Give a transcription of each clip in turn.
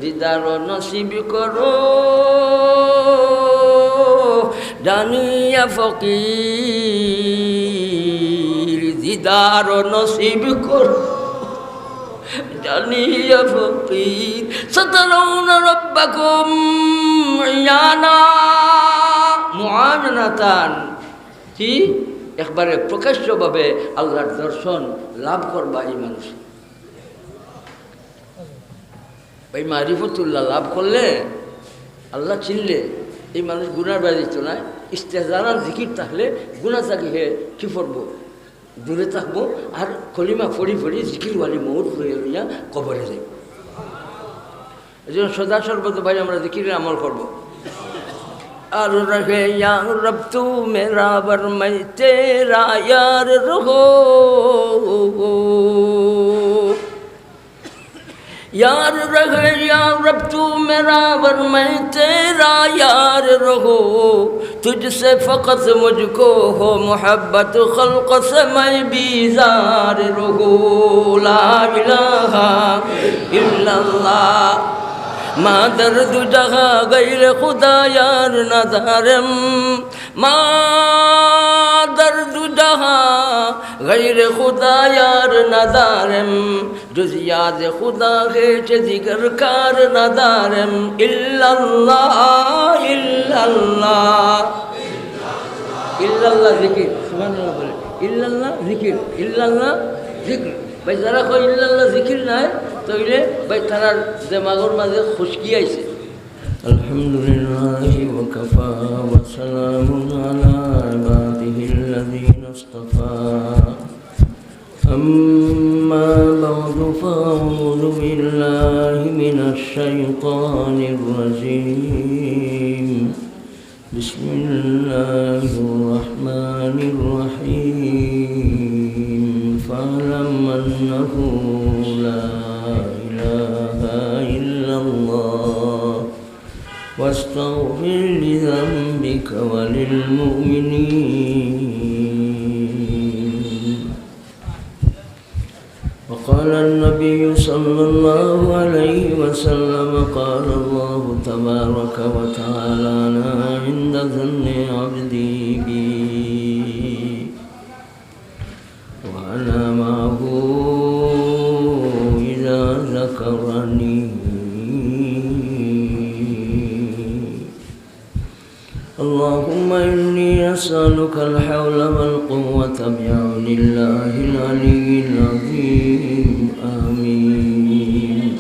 দিদার নসিব করো জানিয়া ফকির দিদার নসিব করো জানিয়া ফকির সাতারুন রব্বাকুম ইয়ানা মুআনাতান কি একবারে প্রকাশ্যভাবে আল্লাহর দর্শন লাভ করবা এই মানুষ ওই মারিফতুল্লাহ লাভ করলে আল্লাহ চিনলে এই মানুষ গুনার বাড়ি দিত না ইস্তেজারার জিকির থাকলে গুণা থাকি হে কি পড়বো দূরে থাকবো আর কলিমা ফড়ি ফড়ি জিকিরওয়ালি মৌত হয়ে লইয়া কবরে যাই এই জন্য সদা সর্বত ভাই আমরা জিকিরের আমল করবো আর রহে ইয়া রব তু মেরা বরমাই তেরা ইয়ার রহো यार रहे या रब तू मेरा वर मैं तेरा यार रहो तुझसे फ़क़त मुझको हो मोहब्बत ख़ल्क़ से मैं बीज़ार रहो ला इलाहा इल्लल्लाह माँ दर्द जहाँ गैर खुदा यार नज़ारम माँ दर्द जहाँ गैर खुदा यार नज़ारम जुज़ याद खुदा है चे दिगर कार नज़ारम इल्लल्लाह इल्लल्लाह इल्लल्लाह ज़िक्र सुभान अल्लाह बोले इल्लल्लाह ज़िक्र इल्लल्लाह ज़िक्र भाई जरा कोई इल्लल्लाह ज़िक्र ना है तो इले भाई थारा दिमागोर माঝে खुशकी आइছে अल्हम्दुलिल्लाह वकफा वसलामुन अला इबादिहिल्लज़ीन इस्तफा अम्मा बअद फ़अऊज़ु बिल्लाहि मिनश शैतानिर रजीम बिस्मिल्लाहिर रहमानिर रहीम फ़अलम अन्नहु ला इलाहा इल्लल्लाह वास्तग़फिर लिज़ंबिक वलिलमुमिनीन وقال النبي صلى الله عليه وسلم قال الله تبارك وتعالى أنا عند ظن عبدي بي وأنا معه إذا ذكرني اللهم إني أسألك الحول والقوة بعون الله العلي العظيم آمين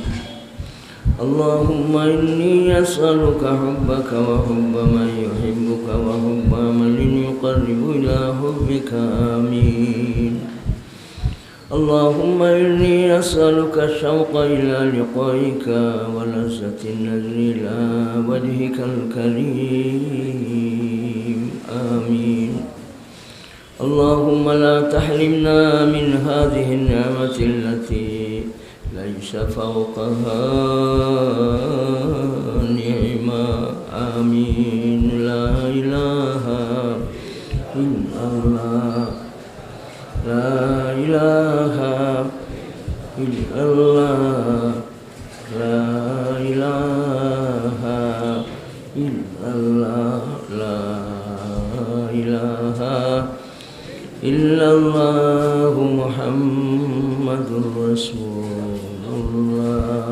اللهم إني أسألك حبك وحب من يحبك وحب عمل يقرب إلى حبك آمين اللهم إني أسألك الشوق إلى لقائك ولذة النظر إلى وجهك الكريم آمين اللهم لا تحرمنا من هذه النعمة التي ليس فوقها نعمة آمين لا إله إلا الله لا إله إلا الله لا إله إلا الله لا إله إلا الله محمد رسول الله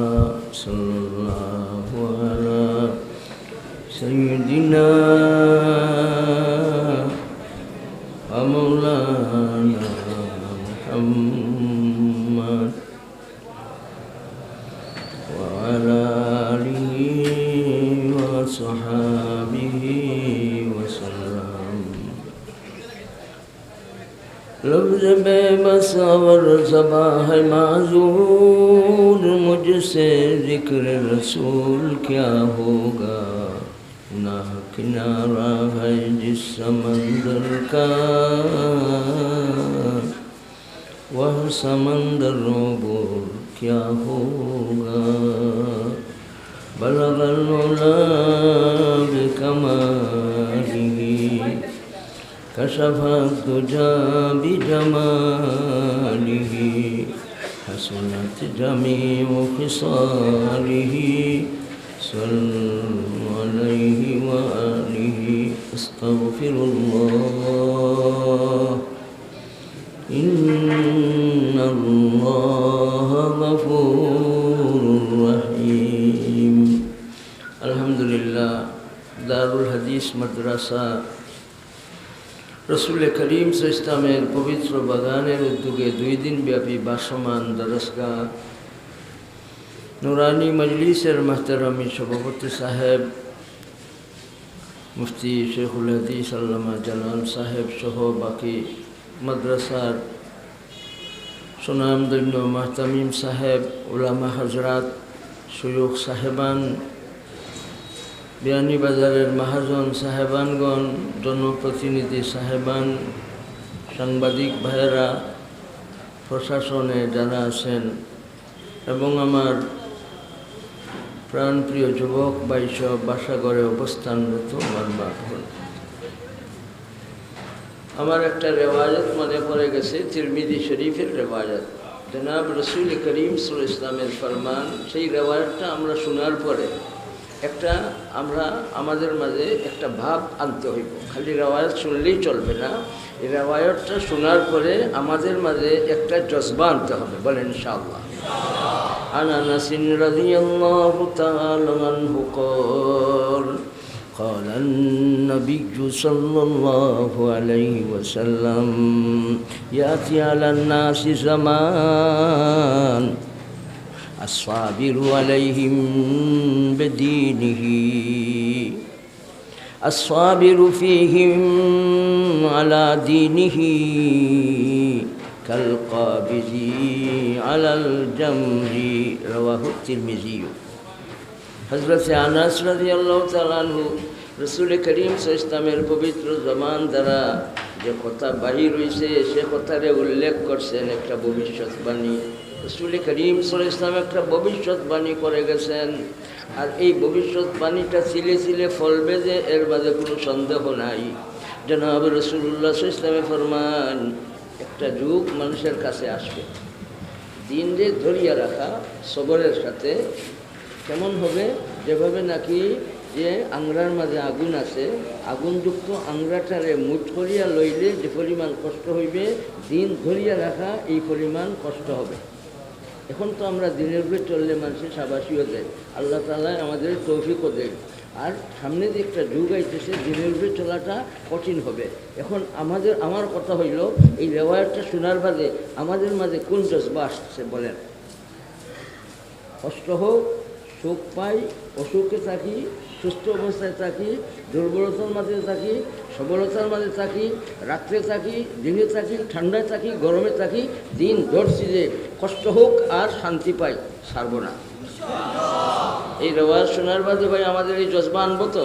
صلى الله على سيدنا ومولانا محمد وعلى آله وصحابه وسلم लफ्ज़ बेबस और ज़बान है माज़ूर मुझसे ज़िक्र रसूल क्या होगा ना किनारा है जिस समंदर का वह समंदर अबूर क्या होगा बलगल उला बिकमालिही कशफत दुजा बिजमालिही हसनत जमीउ खिसालिही الله إن الله غفور رحيم الحمد لله দারুল হাদিস মাদ্রাসা রসুল করিম ইসলামের পবিত্র বাগানের উদ্যোগে 2 দিন ব্যাপী ভাসমান দরসগাহ নুরানি মজলিসের মোহতারামি সভাপতি সাহেব মুফতি শেখুল হাদিস আল্লামা জালাল সাহেব সহ বাকি মাদ্রাসার সুনামধন্য মাহতামিম সাহেব উলামা হজরাত শয়ুখ সাহেবান বিয়ানীবাজারের মহাজন সাহেবানগণ জনপ্রতিনিধি সাহেবান সাংবাদিক ভাইয়েরা প্রশাসনে যারা আছেন এবং আমার প্রাণপ্রিয় যুবক বাইসব বাসাগরে অবস্থানরত আমার বাপন আমার একটা রেওয়াজত মনে পড়ে গেছে তিরমিজি শরীফের রেওয়াজত জনাব রসুল করিম সাল্লাল্লাহু আলাইহি ওয়াসাল্লামের ফরমান সেই রেওয়াজতটা আমরা শোনার পরে একটা আমরা আমাদের মাঝে একটা ভাব আনতে হইব খালি রেওয়ায়ত শুনলেই চলবে না এই রেওয়ায়তটা শোনার পরে আমাদের মাঝে একটা জজবা আনতে হবে বলেন ইনশাআল্লাহ عن أنس رضي الله تعالى عنه قال النبي صلى الله عليه وسلم يأتي على الناس زمان الصابر عليهم بدينه الصابر فيهم على دينه كالقابض على الجمر رواه الترمذي হযরত আনাস রাদিয়াল্লাহু তাআলা আনহু রাসূল করিম সাল্লাল্লাহু আলাইহি ওয়াসাল্লামের পবিত্র জবান দ্বারা যে কথা বাহির হইছে সে কথারে উল্লেখ করছেন একটা ভবিষ্যৎবাণী রাসূল করিম সাল্লাল্লাহু আলাইহি ওয়াসাল্লাম একটা ভবিষ্যৎবাণী করে গেছেন আর এই ভবিষ্যৎবাণীটা সিলে সিলে ফলবে যে এর মাঝে কোনো সন্দেহ নাই জনাব রাসূলুল্লাহ সাল্লাল্লাহু আলাইহি ওয়াসাল্লাম ফরমান একটা যুগ মানুষের কাছে আসবে দিনরে ধরিয়া রাখা সবরের সাথে কেমন হবে যেভাবে নাকি যে আংরার মাঝে আগুন আছে আগুনযুক্ত আংরাটারে মুঠ করিয়া লইলে যে পরিমাণ কষ্ট হইবে দিন ধরিয়া রাখা এই পরিমাণ কষ্ট হবে এখন তো আমরা দিনের উপরে চললে মানুষের সাবাসীও দেয় আল্লাহ তাআলা আমাদের তৌফিকও দেয় আর সামনে যে একটা যুগ আইতেছে দিনের উপরে চলাটা কঠিন হবে এখন আমার কথা হইল এই রেওয়ায়তটা শোনার বাদে আমাদের মাঝে কোন জজবা আসছে বলেন কষ্ট হোক সুখ পাই অসুখে থাকি সুস্থ অবস্থায় থাকি দুর্বলতার মাঝে থাকি সবলতার মাঝে থাকি রাত্রে থাকি দিনে থাকি ঠান্ডায় থাকি গরমে থাকি দিন ধরছি যে কষ্ট হোক আর শান্তি পাই ছাড়ব না এই রেওয়াজ শোনার বাদে ভাই আমাদের এই জজবা আনবো তো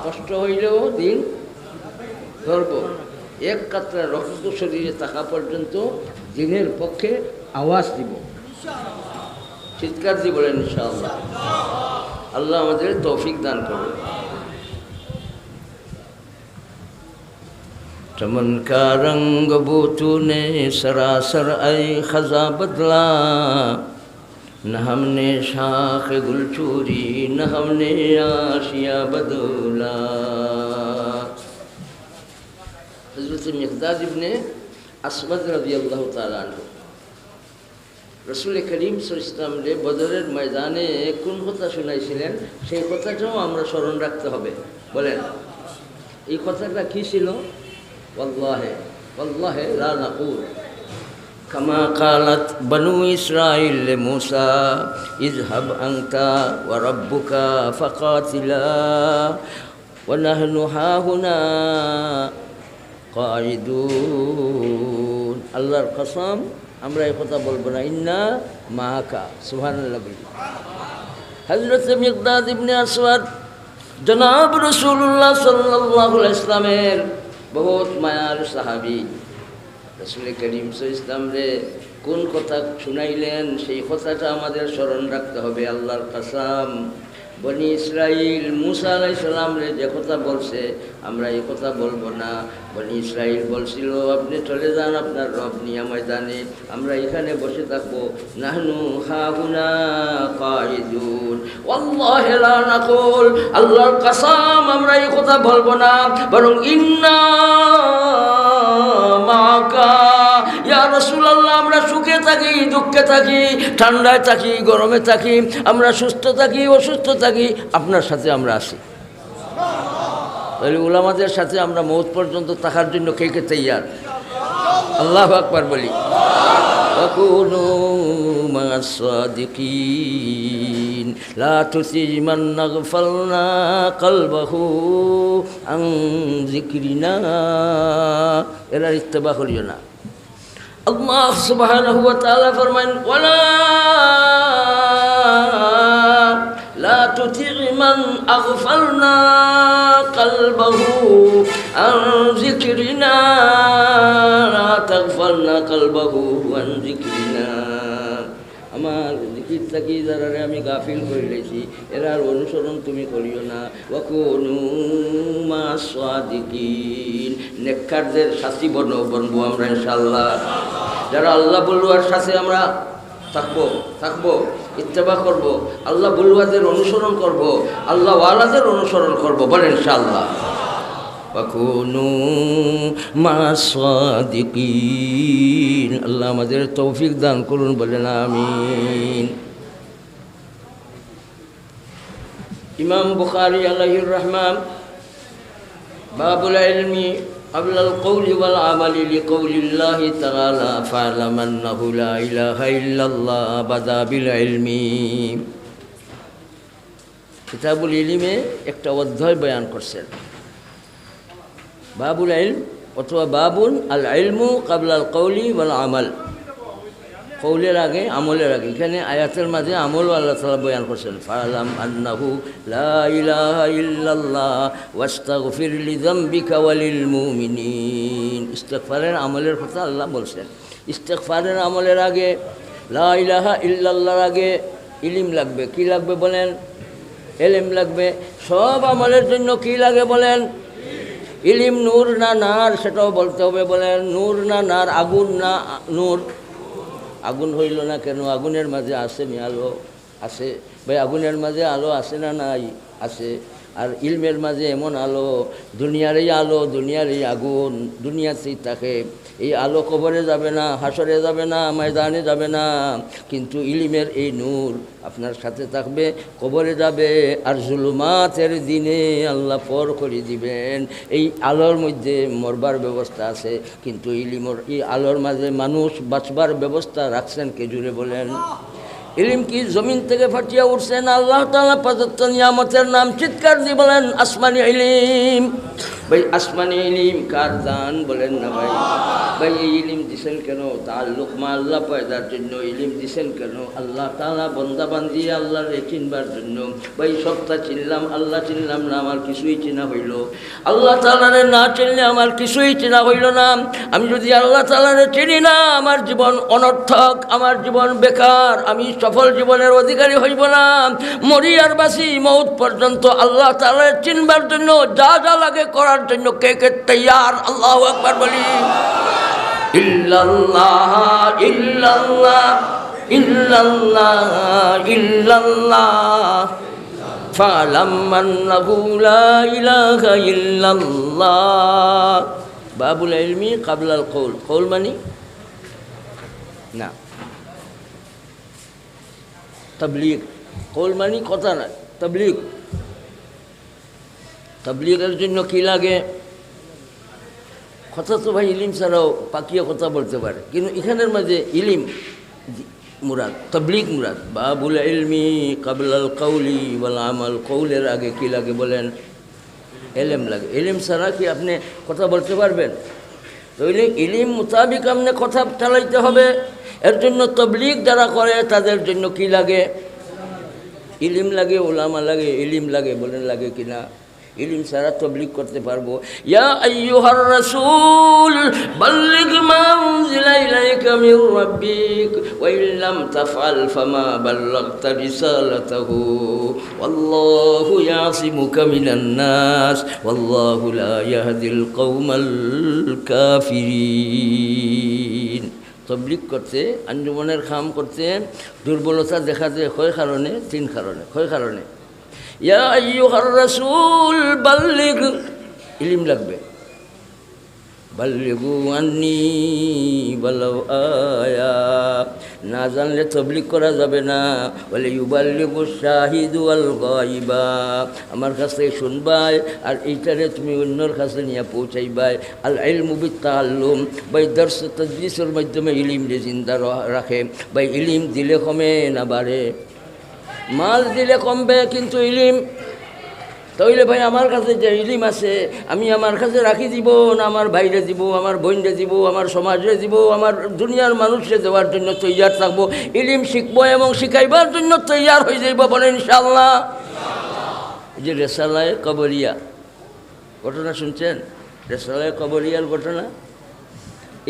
কষ্ট হইলেও দিন ধরবো এক কাতরা রক্ত শরীরে থাকা পর্যন্ত দিনের পক্ষে আওয়াজ দিব চিৎকার দিয়ে বলেন ইনশাআল্লাহ আল্লাহ আমাদের তৌফিক দান করুন चमन का रंग वो तूने सरासर ऐ खजा बदला न हमने शाख गुल चूरी न हमने आशिया बदला हज़रत मिक़दाद इब्ने আসওয়াদ রাদিয়াল্লাহু তাআলা আনহু রসুল করিম সাল্লাল্লাহু আলাইহি ওয়াসাল্লাম বদরের ময়দানে কোন কথা শুনাইছিলেন সেই কথাটাও আমরা স্মরণ রাখতে হবে বলেন এই কথাটা কি ছিল ওয়াল্লাহি ওয়াল্লাহি লা নাকুল কামা ক্বালাত বনু ইসরাঈল লিমূসা ইযহাব আনতা ওয়া রাব্বুকা ফাকাতিলা ওয়া নাহনু হাহুনা কাঈদুন আল্লাহর কসম আমরা এই কথা বলবো না ইন্না মাআকা সুবহানাল্লাহ হযরত মিকদাদ ইবনে আসওয়াদ জনাব রাসূলুল্লাহ সাল্লাল্লাহু আলাইহি ওয়াসাল্লামের বহুত মায়ার সাহাবী রাসূল করিম সাল্লাল্লাহু আলাইহি ওয়াসাল্লাম কোন কথা শুনাইলেন সেই কথাটা আমাদের স্মরণ রাখতে হবে আল্লাহর কসম বনি ইসরাইল মুসা আলাইহিস সালাম রে যে কথা বলছে আমরা এই কথা বলবো না। বনি ইসরাইল বলছিল আপনি চলে যান, আপনার রব নিয়ে ময়দানে, আমরা এখানে বসে থাকবো। নাহনু হাহুনা কাইদুন ওয়াল্লাহি লা নাকুল, আল্লাহর কসম আমরা এই কথা বলবো না, বরং ইন্না মাকা ইয়া রাসূলুল্লাহ, আমরা সুখে থাকি দুঃখে থাকি, ঠান্ডায় থাকি গরমে থাকি, আমরা সুস্থ থাকি অসুস্থ থাকি, আপনার সাথে আমরা আছি। তাহলে উলামাদের সাথে আমরা মৌত পর্যন্ত থাকার জন্য কে কে তৈয়ার? আল্লাহু আকবার বলি। ওয়াকুনু মা'আস সাদিকিন লা তুতি মান নাগফালনা কলবাহু আন যিকরিনা, এরা ইত্তেবা করিও না। আল্লাহ সুবহানাহু ওয়া তাআলা ফরমান ওয়ালা লা তুতি মান আগফালনা কলবাহু আন যিকরিনা, লা তাগফালনা কলবাহু আন যিকরিনা, আমার জিকির থাকি যারা আমি গাফিল করে লেছি এরার অনুসরণ তুমি করিও না। ওয়াকুনু মা'আস সাদিকিন, নেককারদের সাথী বনবো আমরা ইনশাআল্লাহ। যারা আল্লাহ বলুয়ার সাথে আমরা থাকবো ইত্তেবা করব, আল্লাহ বলুয়াদের অনুসরণ করব, আল্লাহ ওয়ালাদের অনুসরণ করব, বলেন ইনশাআল্লাহ। ওয়াকুনু মা'আস সাদিকিন, আল্লাহ আমাদের তৌফিক দান করুন, বলেন আমিন। ইমাম বুখারী আলাইহির রহমান বাবুল ইলমি আবলাল কওলি ওয়াল আমালি লিকাউলিল্লাহি তাআলা ফা'লাম আন্নাহু লা ইলাহা ইল্লাল্লাহ বাদা বিল ইলমি। কিতাবুল ইলমে একটা অধ্যায় বয়ান করছেন, বাবুল ইলম অথবা বাবুন আল ইলমু ক্বাবলাল কওলি ওয়াল আমাল, কৌলের আগে আমলের আগে। এখানে আয়াতের মাঝে আমলও আল্লাহ তাআলা বয়ান করছেন। ফা'লাম আন্নাহু লা ইলাহা ইল্লাল্লাহ ওয়াস্তাগফির লিযামবিকা ওয়ালিল মুমিনিন। ইস্তিগফারের আমলের কথা আল্লাহ বলছেন। ইস্তিগফারের আমলের আগে, লা ইলাহা ইল্লাল্লাহর আগে ইলম লাগবে। কি লাগবে বলেন? ইলম লাগবে। সব আমলের জন্য কি লাগে বলেন? ইলম। নূর না নার সেটাও বলতে হবে, বলেন নূর না নার, আগুন না নূর। আগুন হইল না কেন? আগুনের মাঝে আসেনি আলো? আছে ভাই, আগুনের মাঝে আলো আসে না? নাই, আছে। আর ইলমের মাঝে এমন আলো, দুনিয়ারই আলো, দুনিয়ারই আগুন দুনিয়াতেই থাকে। এই আলো কবরে যাবে না, হাসরে যাবে না, ময়দানে যাবে না, কিন্তু ইলমের এই নূর আপনার সাথে থাকবে, কবরে যাবে। আর জুলুমাতের দিনে আল্লাহ পর করে দিবেন। এই আলোর মধ্যে মরবার ব্যবস্থা আছে, কিন্তু ইলমের এই আলোর মাঝে মানুষ বাঁচবার ব্যবস্থা রাখছেন কে? জুড়ে বলেন। ইলম কি জমিন থেকে ফাটিয়া উঠছেন? আল্লাহ তাআলা প্রদত্ত নিয়ামতের নাম। চিৎকার দিয়ে বলেন আসমানি ইলম। ভাই আসমানি ইলম কার দান বলেন না ভাই? ভাই এই ইলম দিছেন কেন? তাআল্লুক মা আল্লাহ পয়দার জন্য ইলম দিছেন কেন? আল্লাহ তাআলা বান্দা বান্দি আল্লাহর চিনবার জন্য। ভাই সবটা চিনলাম, আল্লাহ চিনলাম না, আমার কিছুই চেনা হইল। আল্লাহ তাআলারে না চিনলে আমার কিছুই চেনা হইল না। আমি যদি আল্লাহ তাআলারে চিনি না, আমার জীবন অনর্থক, আমার জীবন বেকার, আমি সফল জীবনের অধিকারী হইব না। মরি আর বাসি মৌত পর্যন্ত আল্লাহ তাআলারে চিনবার জন্য যা যা লাগে করার জন্য কে কে তৈয়ার? আল্লাহু আকবার বলি। ইল্লাল্লাহ ইল্লাল্লাহ ইল্লাল্লাহ ইল্লাল্লাহ ফা'লাম আন্নাহু লা ইলাহা ইল্লাল্লাহ। বাবুল ইলমি ক্বাবলাল কওল। কওল মানে না, তাবলীগ। কওল মানে কথা না, তাবলীগ। তাবলীগের জন্য কি লাগে? কথা তো ভাই ইলিম ছাড়াও পাকিয়া কথা বলতে পারে, কিন্তু এখানের মাঝে ইলিম মুরাদ, তাবলীগ মুরাদ। বাবুল ইলমি ক্বাবলাল কওলি ওয়াল আমাল। কওলের আগে কি লাগে বলেন? ইলম লাগে। ইলম ছাড়া কি আপনি কথা বলতে পারবেন? তাহলে ইলিম মোতাবিক আপনি কথা চালাইতে হবে। এর জন্য তাবলীগ যারা করে তাদের জন্য কি লাগে? ইলিম লাগে, ওলামা লাগে, ইলিম লাগে, বলেন লাগে কিনা? ইলম ছাড়া তবলিগ করতে পারবো? ইয়া আইয়ুহার রাসূল বাল্লিগ মা উনজিলা ইলাইকা মির রাব্বিক ওয়া ইল্লাম তাফআল ফামা বাল্লাগতা রিসালাতাহু ওয়াল্লাহু ইয়াসিমুকা মিনান নাস ওয়াল্লাহু লা ইয়াহদিল কওমাল কাফিরিন। তবলিগ করতে, আঞ্জুমানের কাম করতে দুর্বলতা দেখা যায় কয় কারণে? 3 কারণে। কয় কারণে? ইয়া আইয়ুহার রাসূল বাল্লিগ, ইলম লাগবে। বাল্লিগু আন্নি ওয়ালাউ আয়া, না জানলে তবলিগ করা যাবে না। বলে ইউবাল্লিগু শাহিদু ওয়াল গায়বা, আমার কাছে শুনবাই আর এইটারে তুমি অন্যর কাছে নিয়ে পৌঁছাইবাই। আল ইলমু বিত্তাআল্লুম, বাই দর্স তাদরিসের মাধ্যমে ইলম জিন্দা রাখে। বাই ইলম দিলে কমে না বাড়ে? মাল দিলে কমবে, কিন্তু ইলিম তাইলে ভাই আমার কাছে যে ইলিম আছে আমি আমার কাছে রাখি দিব না আমার ভাইরে দিব, আমার বোনরে দিব, আমার সমাজে দিব, আমার দুনিয়ার মানুষরে দেওয়ার জন্য তৈয়ার থাকবো। ইলিম শিখবো এবং শিখাইবার জন্য তৈয়ার হয়ে যাইব, বলে ইনশাআল্লাহ। এই যে রেসালায়ে কবরিয়া ঘটনা শুনছেন, রেসালায়ে কবরিয়ার ঘটনা।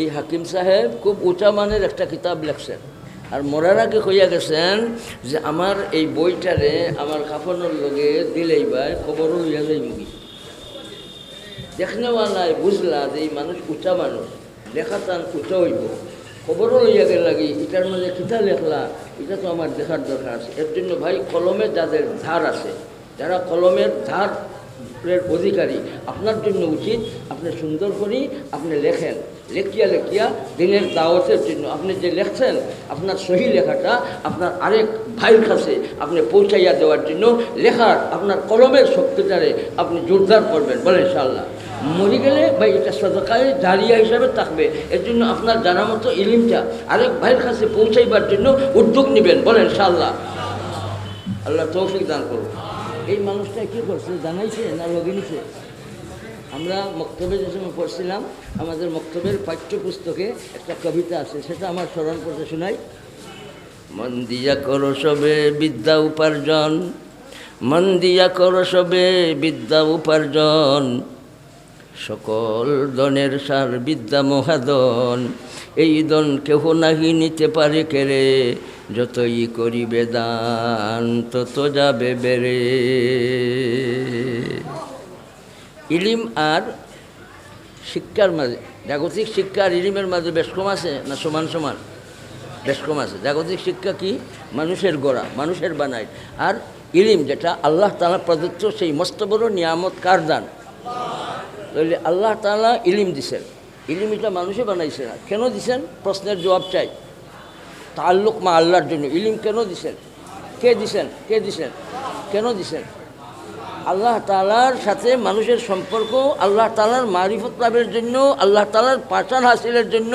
এই হাকিম সাহেব খুব উঁচা মানের একটা কিতাব লেখছেন, আর মরার আগে কইয়া গেছেন যে আমার এই বইটারে আমার কাফনের লগে দিলেই ভাই খবরও লইয়া যাই মুগি। দেখনেওয়ালায় বুঝলা যে এই মানুষ উঁচা মানুষ, লেখা তান উঁচা হইব, খবরও লইয়া গেল লাগি এটার মাঝে কিতা লেখলা এটা তো আমার দেখার দরকার আছে। এর জন্য ভাই কলমে যাদের ধার আছে, যারা কলমের ধারের অধিকারী, আপনার জন্য উচিত আপনি সুন্দর করি আপনি লেখেন। লেখিয়া লেখিয়া দিনের দাওয়াতের জন্য আপনি যে লেখছেন আপনার সহি লেখাটা আপনার আরেক ভাইয়ের কাছে আপনি পৌঁছাইয়া দেওয়ার জন্য লেখার আপনার কলমের শক্তিটারে আপনি জোরদার করবেন, বলে ইনশাআল্লাহ। মরে গেলে ভাই এটা সদকায়ে জারিয়া হিসাবে থাকবে। এর জন্য আপনার জানা মতো ইলিমটা আরেক ভাইয়ের কাছে পৌঁছাইবার জন্য উদ্যোগ নেবেন, বলেন ইনশাআল্লাহ। আল্লাহ তৌফিক দান করুন। এই মানুষটা কী করছে জানাইছে না লগে নিছে? আমরা মক্তবে যে সময় পড়ছিলাম, আমাদের মক্তবের পাঠ্যপুস্তকে একটা কবিতা আছে, সেটা আমার স্মরণ করতে শোনাই। মন দিয়া করো সবে বিদ্যা উপার্জন, মন দিয়া করো সবে বিদ্যা উপার্জন, সকল দনের সার বিদ্যা মহাদন, এই দন কেহ নাহি নিতে পারে কেড়ে, যতই করিবে দান তত যাবে বেড়ে। ইলিম আর শিক্ষার মাঝে, জাগতিক শিক্ষা আর ইলিমের মাঝে বেশ কম আছে না সমান সমান? বেশ কম আছে। জাগতিক শিক্ষা কি? মানুষের গড়া, মানুষের বানায়। আর ইলিম যেটা আল্লাহ তাআলা প্রদত্ত সেই মস্ত বড় নিয়ামত কার দান? তাহলে আল্লাহ তাআলা ইলিম দিছেন, ইলিম এটা মানুষে বানাইছে না। কেন দিছেন? প্রশ্নের জবাব চাই। তাআল্লুক মা আল্লাহর জন্য ইলিম কেন দিছেন? কে দিছেন? কে দিছেন? কেন দিছেন? আল্লাহ তাআলার সাথে মানুষের সম্পর্ক, আল্লাহ তাআলার মারিফত লাভের জন্য, আল্লাহ তাআলার পাঠান হাসিলের জন্য,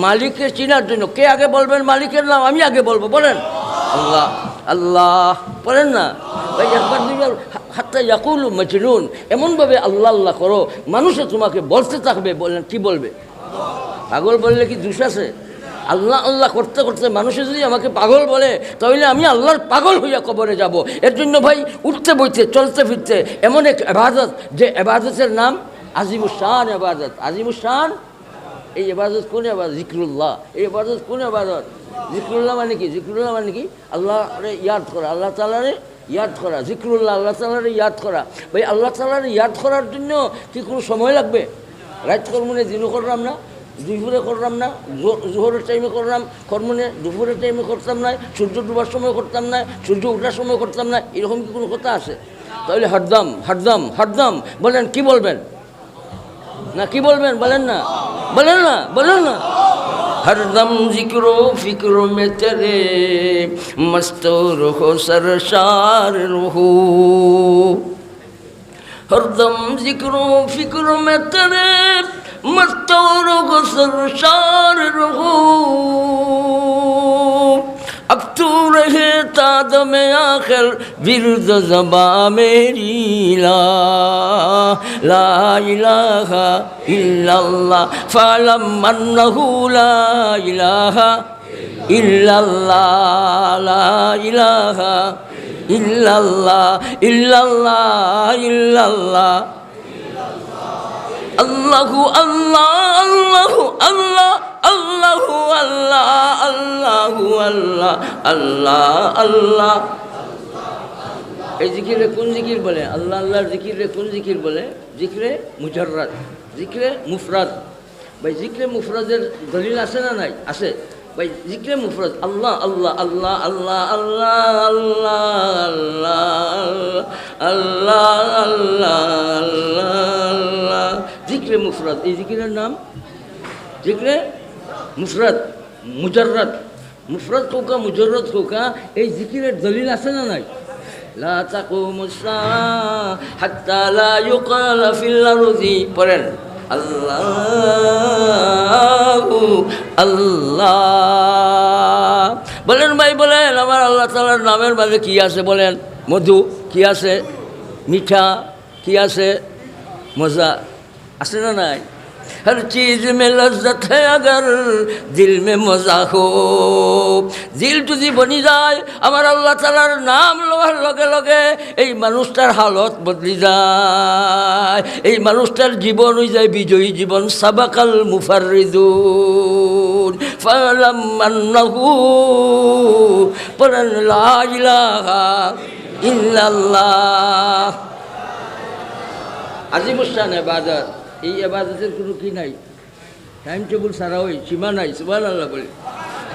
মালিককে চিনার জন্য। কে আগে বলবেন মালিকের নাম? আমি আগে বলবো, বলেন আল্লাহ। আল্লাহ বলেন না ভাই, একবার দুইবার হাত্তা ইয়াকুলু মজনুন, এমনভাবে আল্লাহ আল্লাহ করো মানুষে তোমাকে বলতে থাকবে। বলেন কি বলবে? পাগল বললে কি দোষ আছে? আল্লাহ আল্লাহ করতে করতে মানুষে যদি আমাকে পাগল বলে তাহলে আমি আল্লাহর পাগল হইয়া কবরে যাব। এর জন্য ভাই উঠতে বইতে চলতে ফিরতে এমন এক ইবাদত, যে ইবাদতের নাম আজিমুশান ইবাদত। আজিমুশান এই ইবাদত কোন ইবাদত? জিক্রুল্লাহ। এই ইবাদত কোন ইবাদত? জিক্রুল্লাহ মানে কি? জিক্রুল্লাহ মানে কি? আল্লাহরে ইয়াদ করা, আল্লাহ তাআলারে ইয়াদ করা। জিক্রুল্লাহ আল্লাহ তাআলারে ইয়াদ করা। ভাই আল্লাহ তাআলারে ইয়াদ করার জন্য কি কোনো সময় লাগবে? রাত কর্মনে দিনও করলাম না, দুপুরে করলাম না, জোহরের টাইমে করলাম কর্মনে, দুপুরের টাইমে করতাম না, সূর্য ডুবার সময় করতাম না, সূর্য ওঠার সময় করতাম না, এরকম কি কোনো কথা আছে? তাহলে হরদম হরদম হরদম বলেন, কি বলবেন না কি বলবেন? বলেন না, বলেন না, বলেন না। हरदम जिक्रो फिक्रो में तेरे मस्त रहो सरशार रहो, हरदम जिक्रो फिक्रो में तेरे मस्त रहो सरशार रहो, अब तू रहे तादम आखिर विरुद्ध ज़बा मेरी ला इलाहा इल्लल्लाह फ़अलम अन्नहु ला इलाहा ইল্লাল্লাহ লা ইলাহা ইল্লাল্লাহ ইল্লাল্লাহ ইল্লাল্লাহ আল্লাহু আল্লাহ আল্লাহু আল্লাহ আল্লাহু আল্লাহ আল্লাহু আল্লাহ আল্লাহ আল্লাহ। এই জিকিরে কোন জিকির বলে? আল্লাহ আল্লাহর জিকিরে কোন জিকির বলে? জিকরে মুজাররাদ, জিকরে মুফরাদ। ভাই জিকরে মুফরাদের দলিল আছে না নাই? আছে ভাই। জিকরে মুফরাদ আল্লাহ আল্লাহ আল্লাহ আল্লাহ আল্লাহ আল্লাহ আল্লাহ আল্লাহ আল্লাহ আল্লাহ। জিকরে মুফরাদ, এই জিকিরের নাম জিকরে মুফরাদ। মুজাররাদ, মুফরাদ কোকা মুজাররাদ কোকা, এই জিকিরের দলিল আছে না নাই? লা তাকুমুস সাআ হাত্তা লা ইউকালা ফিল আরদি, পড়েন আল্লাহু আল্লাহ। বলেন ভাই বলেন, আমার আল্লাহ তাআলার নামের মাঝে কি আছে বলেন? মধু কি আছে? মিঠা কি আছে? মজা আছে না নাই? हर चीज़ में लज्जत है अगर दिल में मजा हो। दिल যদি বনি যায় আমার আল্লাহ তাআলার নাম লওয়ার লগে লগে এই মানুষটার হালত বদলি যায়, এই মানুষটার জীবন হয়ে যায় বিজয়ী জীবন। সাবাকাল মুফাররিদুন ফালাম আন্নাহু পড়েন লা ইলাহা ইল্লাল্লাহ। আজিমুশান ইবাদত, এই এবাদতের কোনো কি নাই, টাইম টেবল ছাড়া ওই সীমা নাই। সুবহানাল্লাহ বলি।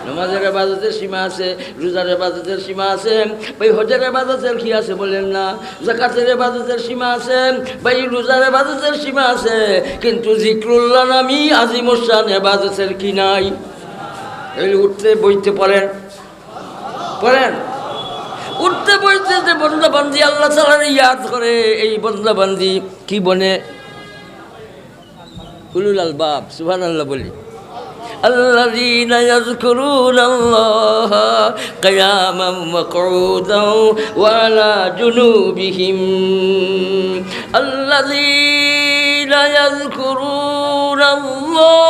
নামাজের এবাদতের সীমা আছে, রোজার এবাদতের সীমা আছে ভাই, হজের এবাদতের কি আছে বলেন না? যাকাতের এবাদতের সীমা আছে ভাই, রোজার এবাদতের সীমা আছে, কিন্তু জিক্রুল্লাহ নামি আজিমুশান এবাদতের কি নাই? এই উঠতে বইতে পড়েন, পড়েন উঠতে বইতে যে বন্দাবান্দি আল্লাহ তাআলার ইয়াদ করে, এই বন্দাবান্দি কি বনে? উলুল আলবাব। সুবহানাল্লাহ বলি। الذين يذكرون الله قياما وقعودا وعلى جنوبهم الذين يذكرون الله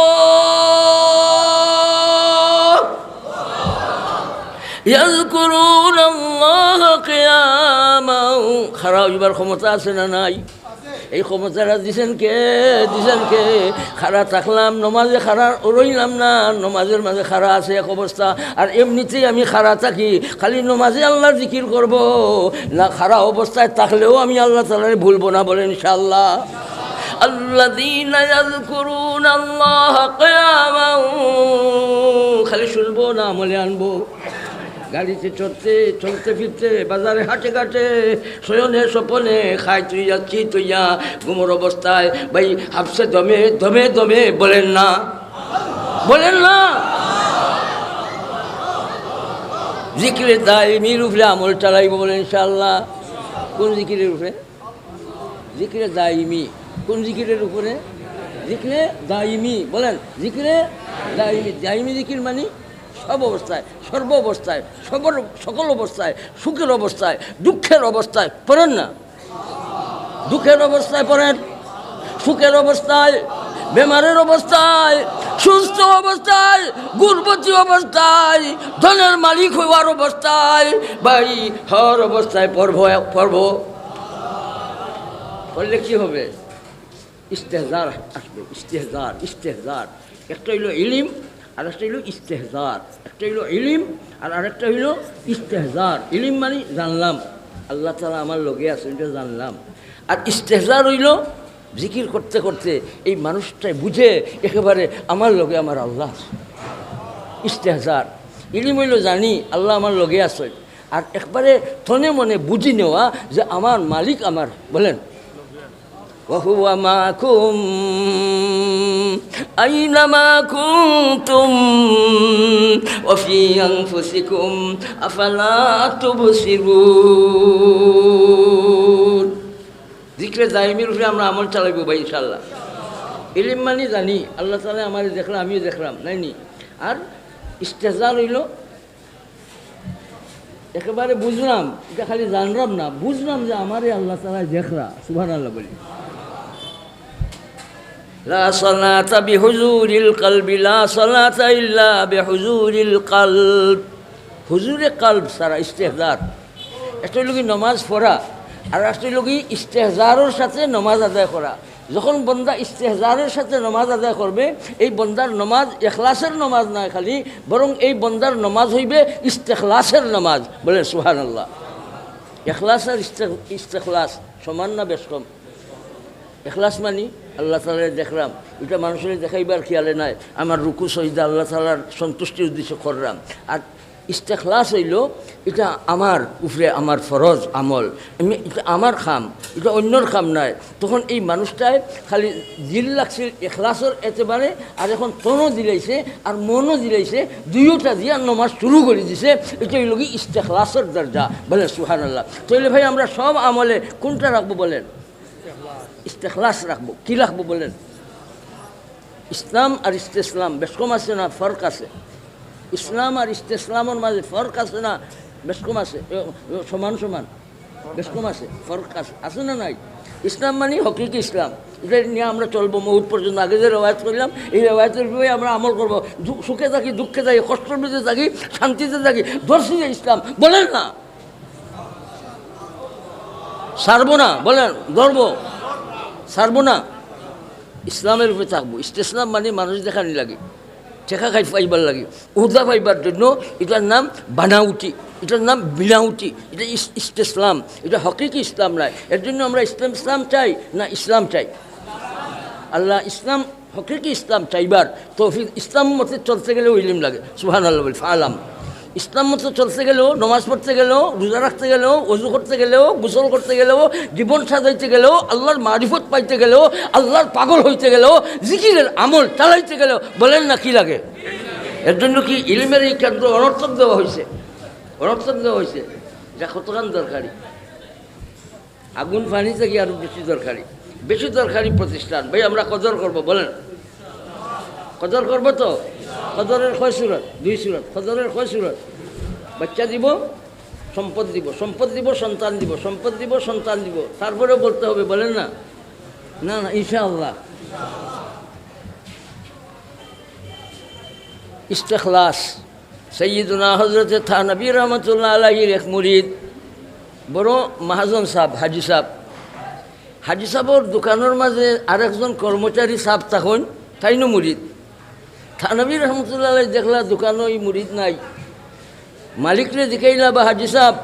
يذكرون الله قياما। খারাপ এবার ক্ষমতা আছে না নাই? এই ক্ষমতাটা দিছেন কে? দিছেন কে? খাড়া থাকলাম নমাজে, খাড়া রইলাম না, নমাজের মাঝে খাড়া আছে এক অবস্থা, আর এমনিতেই আমি খাড়া থাকি, খালি নমাজে আল্লাহর জিকির করব না, খাড়া অবস্থায় থাকলেও আমি আল্লাহ তাআলাকে ভুলবো না, বলেন ইনশাআল্লাহ। আল্লাযীনা ইয়াযকুরুনাল্লাহা কিয়ামান, খালি শুনবো না, আমলে আনবো। গাড়িতে চলতে ফিরতে, বাজারে হাটে ঘাটে, শয়নে স্বপনে, খাই তুইয়া চি তুইয়া, ঘুমোর অবস্থায় ভাই হাফসে দমে দমে দমে, বলেন না, বলেন না। জিকিরে দাইমির উপরে আমল চালাইব, বলেন ইনশাআল্লাহ। কোন জিকিরের উপরে? জিকিরে দাইমি। কোন জিকিরের উপরে? জিকিরে দাইমি। বলেন জিকিরে দাইমি। দাইমি জিকির মানে সব অবস্থায়, সর্ব অবস্থায়, সকল অবস্থায়, সুখের অবস্থায়, দুঃখের অবস্থায়, পড়েন না? দুঃখের অবস্থায় পড়েন, সুখের অবস্থায়, বেমারের অবস্থায়, সুস্থ অবস্থায়, গুণবতী অবস্থায়, ধনের মালিক হওয়ার অবস্থায়, ভাই হর অবস্থায় পড়লে কি হবে? ইস্তেহজার আসবে। ইস্তেহজার, ইস্তেহজার। একটা হইল ইলিম আর একটা হইল ইস্তেহজার। একটা হইল ইলিম আর আরেকটা হইল ইস্তেহজার। ইলিম মানে জানলাম আল্লাহ তাআলা আমার লগে আছে, এটা জানলাম। আর ইস্তেহজার হইল জিকির করতে করতে এই মানুষটাই বুঝে একেবারে আমার লগে আমার আল্লাহ আছে। ইস্তেহজার। ইলিম হইল জানি আল্লাহ আমার লগে আছে, আর একবারে থনে মনে বুঝি নেওয়া যে আমার মালিক আমার, বলেন وهو معكم أينما كنتم وفي أنفسكم أفلا تبصرون। জিকরে দাইমির উপরে আমরা আমল চালাইব ভাই ইনশাআল্লাহ। ইলম মানে জানি আল্লাহ তাআলা আমারে দেখলাম, আমিও দেখলাম, নাইনি। আর ইস্তেহজার হইল একেবারে বুঝলাম, এটা খালি জানলাম না, বুঝলাম যে আমারে আল্লাহ তাআলা দেখরা। সুবহানাল্লাহ বলি। লা সালাতা বিহুজুরিল কলবি, লা সালাতা ইল্লা বিহুজুরিল কলব। হুজুরে কলব সারা ইস্তেহজার, একটা হইল কি নমাজ পড়া, আর একটা হইল কি ইস্তেহজারের সাথে নমাজ আদায় করা। যখন বন্দা ইস্তেহজারের সাথে নমাজ আদায় করবে, এই বন্দার নমাজ এখলাসের নমাজ নয় খালি, বরং এই বন্দার নমাজ হইবে ইস্তেখলাসের নমাজ। বলেন সুবহানাল্লাহ। এখলাস আর ইস্তেখলাস সমান না বেশ কম? এখলাস মানি আল্লাহ তাআলার দেখলাম, এটা মানুষের দেখাইবার খেয়ালে নাই, আমার রুকু সজদা আল্লাহ তাআলার সন্তুষ্টির উদ্দেশ্যে করলাম। আর ইস্তেখলাস হইল এটা আমার উপরে আমার ফরজ আমল, এটা আমার খাম, এটা অন্যর খাম নয়। তখন এই মানুষটায় খালি দিল লাগছে এখলাসের এতেবারে, আর এখন তনও দিলাইছে আর মনও দিলাইছে, দুইটা দিয়ে নমাজ শুরু করে দিছে। এটা হইল কি ইস্তেখলাসের দরজা। বলেন সুবহানাল্লাহ। তাহলে ভাই আমরা সব আমলে কোনটা রাখবো বলেন? ইস্তেখলাস রাখবো। কি রাখবো বলেন? ইসলাম আর ইস্তেসলাম বেশ কম আছে না? ফরক আছে। ইসলাম আর ইস্তেসলামের মাঝে ফরক আছে না? বেশ কম আছে। সমান সমান বেশ কম আছে, ফরক আছে, আছে না নাই? ইসলাম মানে হকিকি ইসলাম, এটা নিয়ে আমরা চলবো মৌত পর্যন্ত। আগে যে রেওয়ায়ত করলাম, এই রেওয়ায়তের বিষয়ে আমরা আমল করবো। সুখে থাকি, দুঃখে থাকি, কষ্টের মধ্যে থাকি, শান্তিতে থাকি, ধর্ষি যে ইসলাম। বলেন না ছাড়বো না, বলেন ধরবো, ছাড়বো না, ইসলামের উপরে থাকবো। ইস্তেসলাম মানে মানুষ দেখানি লাগে, ঠেকা খাই পাইবার লাগে, উহদা পাইবার জন্য। এটার নাম বানাউটি, এটার নাম বিনাউটি, এটা ইস্তেসলাম, এটা হকিকি ইসলাম নয়। এর জন্য আমরা ইসলাম চাই না ইসলাম চাই? আল্লাহ ইসলাম হকিকি ইসলাম চাইবার তৌফিক। ইসলাম মতে চলতে গেলেও ইলম লাগে। সুবহানাল্লাহ বলি ফালাম। ইসলাম মতো চলতে গেলেও, নমাজ পড়তে গেলেও, রোজা রাখতে গেলেও, ওযু করতে গেলেও, গোসল করতে গেলেও, জীবন সাজাইতে গেলেও, আল্লাহর মারিফত পাইতে গেলেও, আল্লাহর পাগল হইতে গেলেও, জিকিরের আমল চালাইতে গেলেও, বলেন না কি লাগে? এর জন্য কি ইলমের এই কেন্দ্র অনর্থক দেওয়া হয়েছে? অনর্থক দেওয়া হয়েছে। যা কতখান দরকারি, আগুন পানি থেকে আরও বেশি দরকারি, বেশি দরকারি প্রতিষ্ঠান। ভাই আমরা কদর করবো, বলেন কদর করবো তো? কদরের কয় সুরত? 2 সুরত। কদরের কয় সুরত? বাচ্চা দিব, সম্পদ দিব, সম্পদ দিব, সন্তান দিব, সম্পদ দিব, সন্তান দিব। তারপরেও বলতে হবে, বলেন না? না না ইনশাআল্লাহ। ইস্তেখলাস। সৈয়দুনা হযরত থানবী রহমতুল্লাহ আলাইহির এক মুরিদ, বড় মাহাজন সাহেব, হাজি সাহেব। হাজি সাহেবর দোকানের মাঝে আরেকজন কর্মচারী সাহেব তখন তাইনো মুরিদ। থানবী রহমতুল্লাহ আলাই দেখলা দোকানও এই মুরিদ নাই, মালিকরে দেখাইলা, বা হাজি সাহেব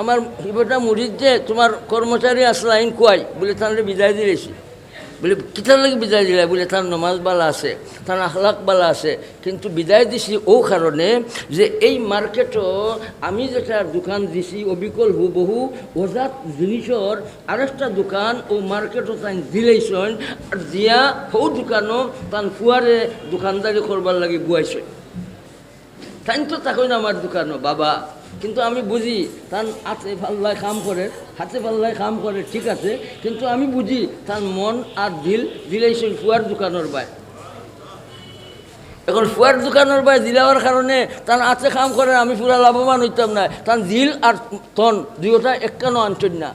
আমার হিবটা মুরিদ যে তোমার কর্মচারী আসলা আইন কুয়াই বলে, তাহলে বিদায় দিয়েছি। বলে কিতার লাগে বিদায় দিলা? বলে তার নমাজ বালা আছে, তার আখলাক বালা আছে, কিন্তু বিদায় দিছি ও কারণে যে এই মার্কেটও আমি যেটা দোকান দিছি অবিকল হুবহু ওজাত জিনিসের আরেকটা দোকান ও মার্কেটও তাই দিলেইছেন, আর দিয়া হৌ দোকানও তান ফুয়ারে দোকানদারি করবার লাগে বুয়াইছে। তাই তো তখন আমার দোকানও বাবা, কিন্তু আমি বুঝি তার হাতে পাল্লায় কাম করে, হাতে পাল্লায় কাম করে, ঠিক আছে, কিন্তু আমি বুঝি তার মন আর দিল দিলেইছেন ফুয়ার দোকানের বাই। এখন ফুয়ার দোকানের বাই দিলার কারণে তার হাতে কাম করে, আমি পুরা লাভবান হইতাম না। তার দিল আর তন দুইটা একখানো আনছেন না,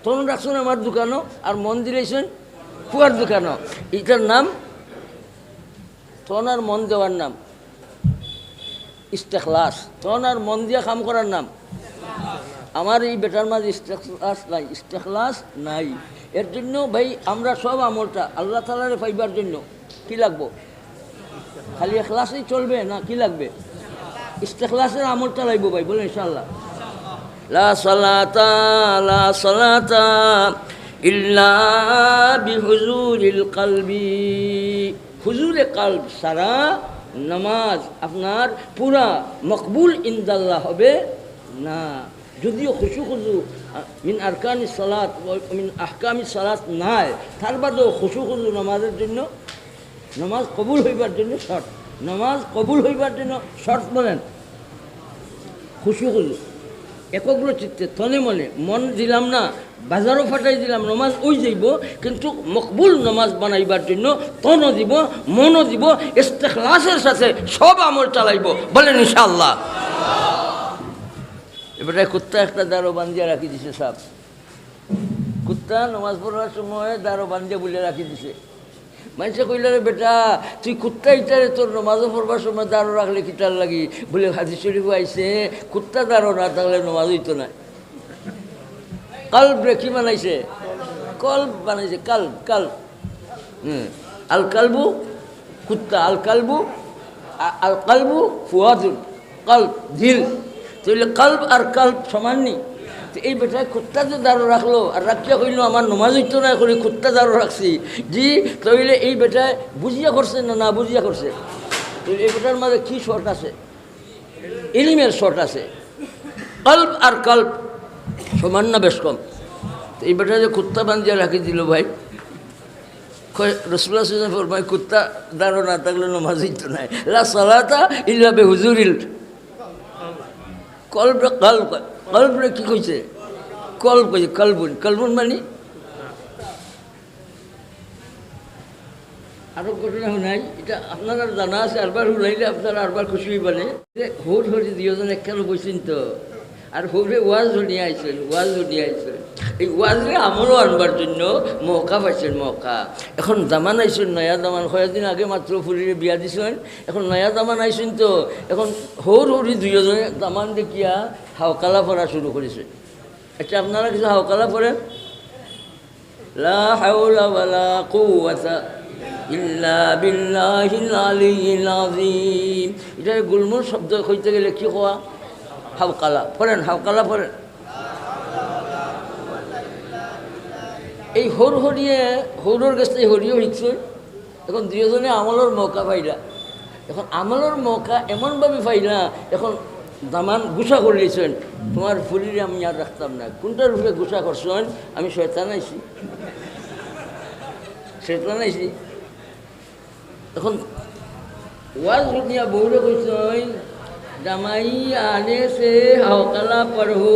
তন রাখছেন আমার দোকানও, আর মন দিলেছেন ফুয়ার দোকানও। এটার নাম তন আর মন দেওয়ার নাম ইস্তেখলাস। তন আর মন দিয়া কাম করার নাম। আমার এই বেটার মাঝে ইস্তেখলাস নাই, ইস্তেখলাস নাই। এর জন্য ভাই আমরা সব আমলটা আল্লাহ তাআলারে পাইবার জন্য কি লাগবো? খালি ইখলাসই চলবে না, কি লাগবে? ইস্তেখলাসের আমলটা লাগবো ভাই, বলেন ইনশাআল্লাহ। লা সালাতা লা সালাতা ইল্লা বিহুজুরিল কলবি। হুজুরে কলব সারা নামাজ আপনার পুরা মকবুল ইনদাল্লাহ হবে না। যদিও খুশু খুজু মিন আরকানি সালাত মিন আহকামি সালাত নাই, তার বাদেও খুশু খুজু নামাজের জন্য, নামাজ কবুল হইবার জন্য শর্ত। নামাজ কবুল হইবার জন্য শর্ত বলেন খুশু খুজু, একগ্র চিত্তে, তনে মনে, মন দিলাম না, বাজারও ফাটাই দিলাম, নমাজ ওই যাইব, কিন্তু মকবুল নমাজ বানাইবার জন্য তনও দিব, মনও দিব, ইস্তেখলাসের সাথে সব আমল চালাইব, বলেন ইনশাআল্লাহ। এবারে কুত্তা একটা দাঁড়ো বান্ধিয়া রাখি দিছে সাহেব, কুত্তা নমাজ পড়ার সময় দাঁড়ো বান্ধিয়া বলে রাখি দিছে। মানুষে কইল রে বেটা তুই কুত্তা ইটারে তোর নমাজও পড়বার সময় দাঁড়ো রাখলে কিটার লাগি বলে হাদিস শরীফ আইছে কুত্তা দাঁড়ো না থাকলে নমাজ হইতো না। কাল্ব রে কি বানাইছে? কল্ব বানাইছে, কাল্ব কাল্ব। আল কালবু কুত্তা, আল কালবু আল কালবু ফুয়াদুল, কাল্ব দিল। তাহলে কাল্ব আর কাল্ব সমান নি? তো এই বেটায় কুত্তা যে দাঁড়ো রাখলো আর রাখিয়া কইল আমার নমাজ হইতো না, এখন কুত্তা দাঁড়ো রাখছি জি। তাহলে এই বেটায় বুঝিয়া করছে না না বুঝিয়া করছে? তো এই বেটার মাঝে কী শর্ট আছে? ইলিমের শর্ট আছে। কাল্ব আর কাল্ব সমান না বেশ কম? তো এই বেটা যে কুত্তা বান্ধিয়া রাখি দিল ভাই, রাসূলুল্লাহ সাল্লাল্লাহু আলাইহি ওয়াসাল্লাম ফরমায় কুত্তা দাঁড়ো না থাকলে নমাজ হইতো না। লা সালাতা ইল্লা বিহুজুরিল কলব। কাল্ব কলব রে কি কইছে? কলব কইছে, কালবুন। কালবুন মানে আরো ঘটনা শুনাই, এটা আপনার জানা আছে, আরবার শুনাইলে আপনারা আরবার খুশি হইবানে। হোর হরি দুজন একখানে বইছেন তো, আর হোরে ওয়াজ শুনিয়ে আইছেন, ওয়াজ শুনিয়ে আইছেন। এই ওয়াজরে আমলও আনবার জন্য মৌকা পাইছেন, মৌকা। এখন দামান আইছেন, নয়া দামান। কয়েকদিন আগে মাত্র ফুলিরে বিয়া দিছেন, এখন নয়া দামান আইছেন তো এখন হোর হরি দুজনে দামান দেখিয়া হাওকালা পড়া শুরু করেছে। আচ্ছা আপনারা কিছু হাওকালা পড়েন? লা হাওলা ওয়ালা কুওয়াতা ইল্লা বিল্লাহিল আলিয়্যিল আযীম। এটা গুলমুল শব্দ কইতে গেলে কি কোয়া? হাওকালা পড়েন, হাওকালা পড়েন। এই হোর হরিয়ে হৌরর কাছে হরিও শিখছেন। এখন দুজনে আমলের মৌকা পাইলা। এখন আমলের মৌকা এমনভাবে পাইলা, এখন দামান গুছা করলেছেন, তোমার ফুলিরে আমি আর রাখতাম না। কোনটার উপরে গুছা করছেন? আমি শয়তান আইছি, শয়তান আইছি। এখন ওয়াজ শুনিয়া বউরে কইছেন জামাই आने से हौकाला पढ़ो,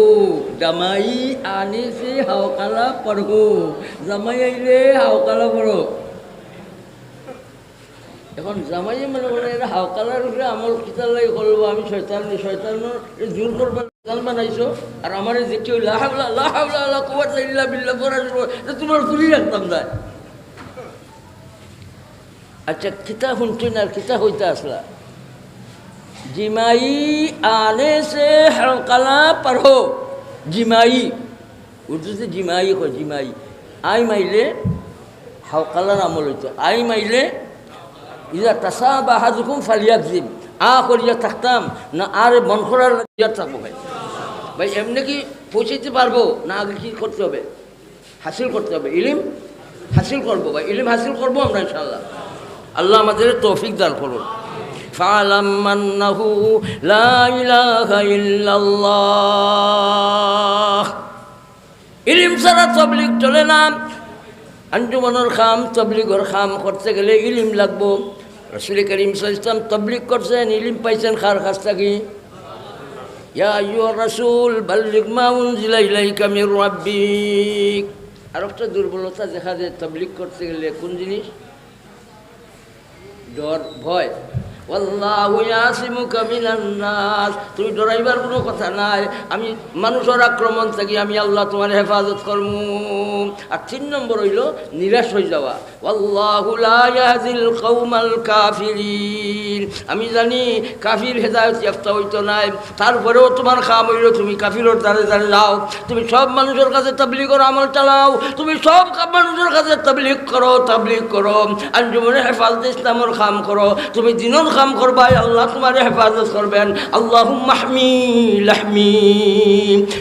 জামাই आने से हौकाला पढ़ो, জামাই আইলে হাওকালা পড়ো। এখন জামাই মনে করেন এরা হাওকালার উপরে আমল কিতার লাগে করবো, আমি শয়তানের জোর করবার জাল বানাইছো, আর আমার যে কেউ লা হাওলা লা হাওলা লা কুওয়াতা ইল্লা বিল্লাহ পড়া তোমার ফুলি রাখতাম না। अच्छा किता শুনছেন আর কিতা হইতে আসলা? जिमाई आने से हौकाला पढ़ो। जिमाई उर्दू से जिमाई को जिमाई आई माइले हौकालार আমল হইতো। आई माइले ইজা তাসাবা আহাদুকুম ফালিয়াকযিব। করিয়া থাকতাম না আর মন করার লাগিয়া থাকবো। ভাই ভাই এমনি কি পৌঁছাইতে পারবো না? আগে কী করতে হবে? হাসিল করতে হবে, ইলিম হাসিল করবো। ভাই ইলিম হাসিল করবো আমরা ইনশাআল্লাহ। আল্লাহ আমাদের তৌফিক দান করুন। ফালাম আন্নাহু লা ইলাহা ইল্লাল্লাহ। ইলিম ছাড়া তাবলীগ চলে না। আঞ্জুমানের খাম, তাবলীগের খাম করতে গেলে ইলিম লাগবো। রাসূল করিম সাল্লাল্লাহু আলাইহি ওয়াসাল্লাম তাবলীগ করছেন, ইলিম পাইছেন কার কাছ থেকে? ইয়া আইয়ুহার রাসূল বাল্লিগ মা উনজিলা ইলাইকা মির রাব্বিক। আর একটা দুর্বলতা দেখা যায় তাবলীগ করতে গেলে কোন জিনিস? ডর, ভয়। ওয়াল্লাহু ইয়াসিমুকা মিনান নাস। তুমি ডরাইবার কোনো কথা নাই, আমি মানুষের আক্রমণ থেকে আমি আল্লাহ তোমার হেফাজত করবো। আর 3 নম্বর হইল নিরাশ হয়ে যাওয়া। ওয়াল্লাহু লা ইয়াহদিল কওমাল কাফিরিন। আমি জানি কাফির হেদায়েত ইয়াফতা হইতো নাই, তারপরেও তোমার কাম হইল তুমি কাফিরের দ্বারে দ্বারে যাও, তুমি সব মানুষের কাছে তাবলীগের আমল চালাও, তুমি সব মানুষের কাছে তাবলীগ করো, তাবলীগ করো, আঞ্জুমানে হেফাজত ইসলামের কাম করো, তুমি দিনের কাম করবা, আল্লাহ তোমার হেফাজত করবেন। আল্লাহুম্মা হমি লাহমি।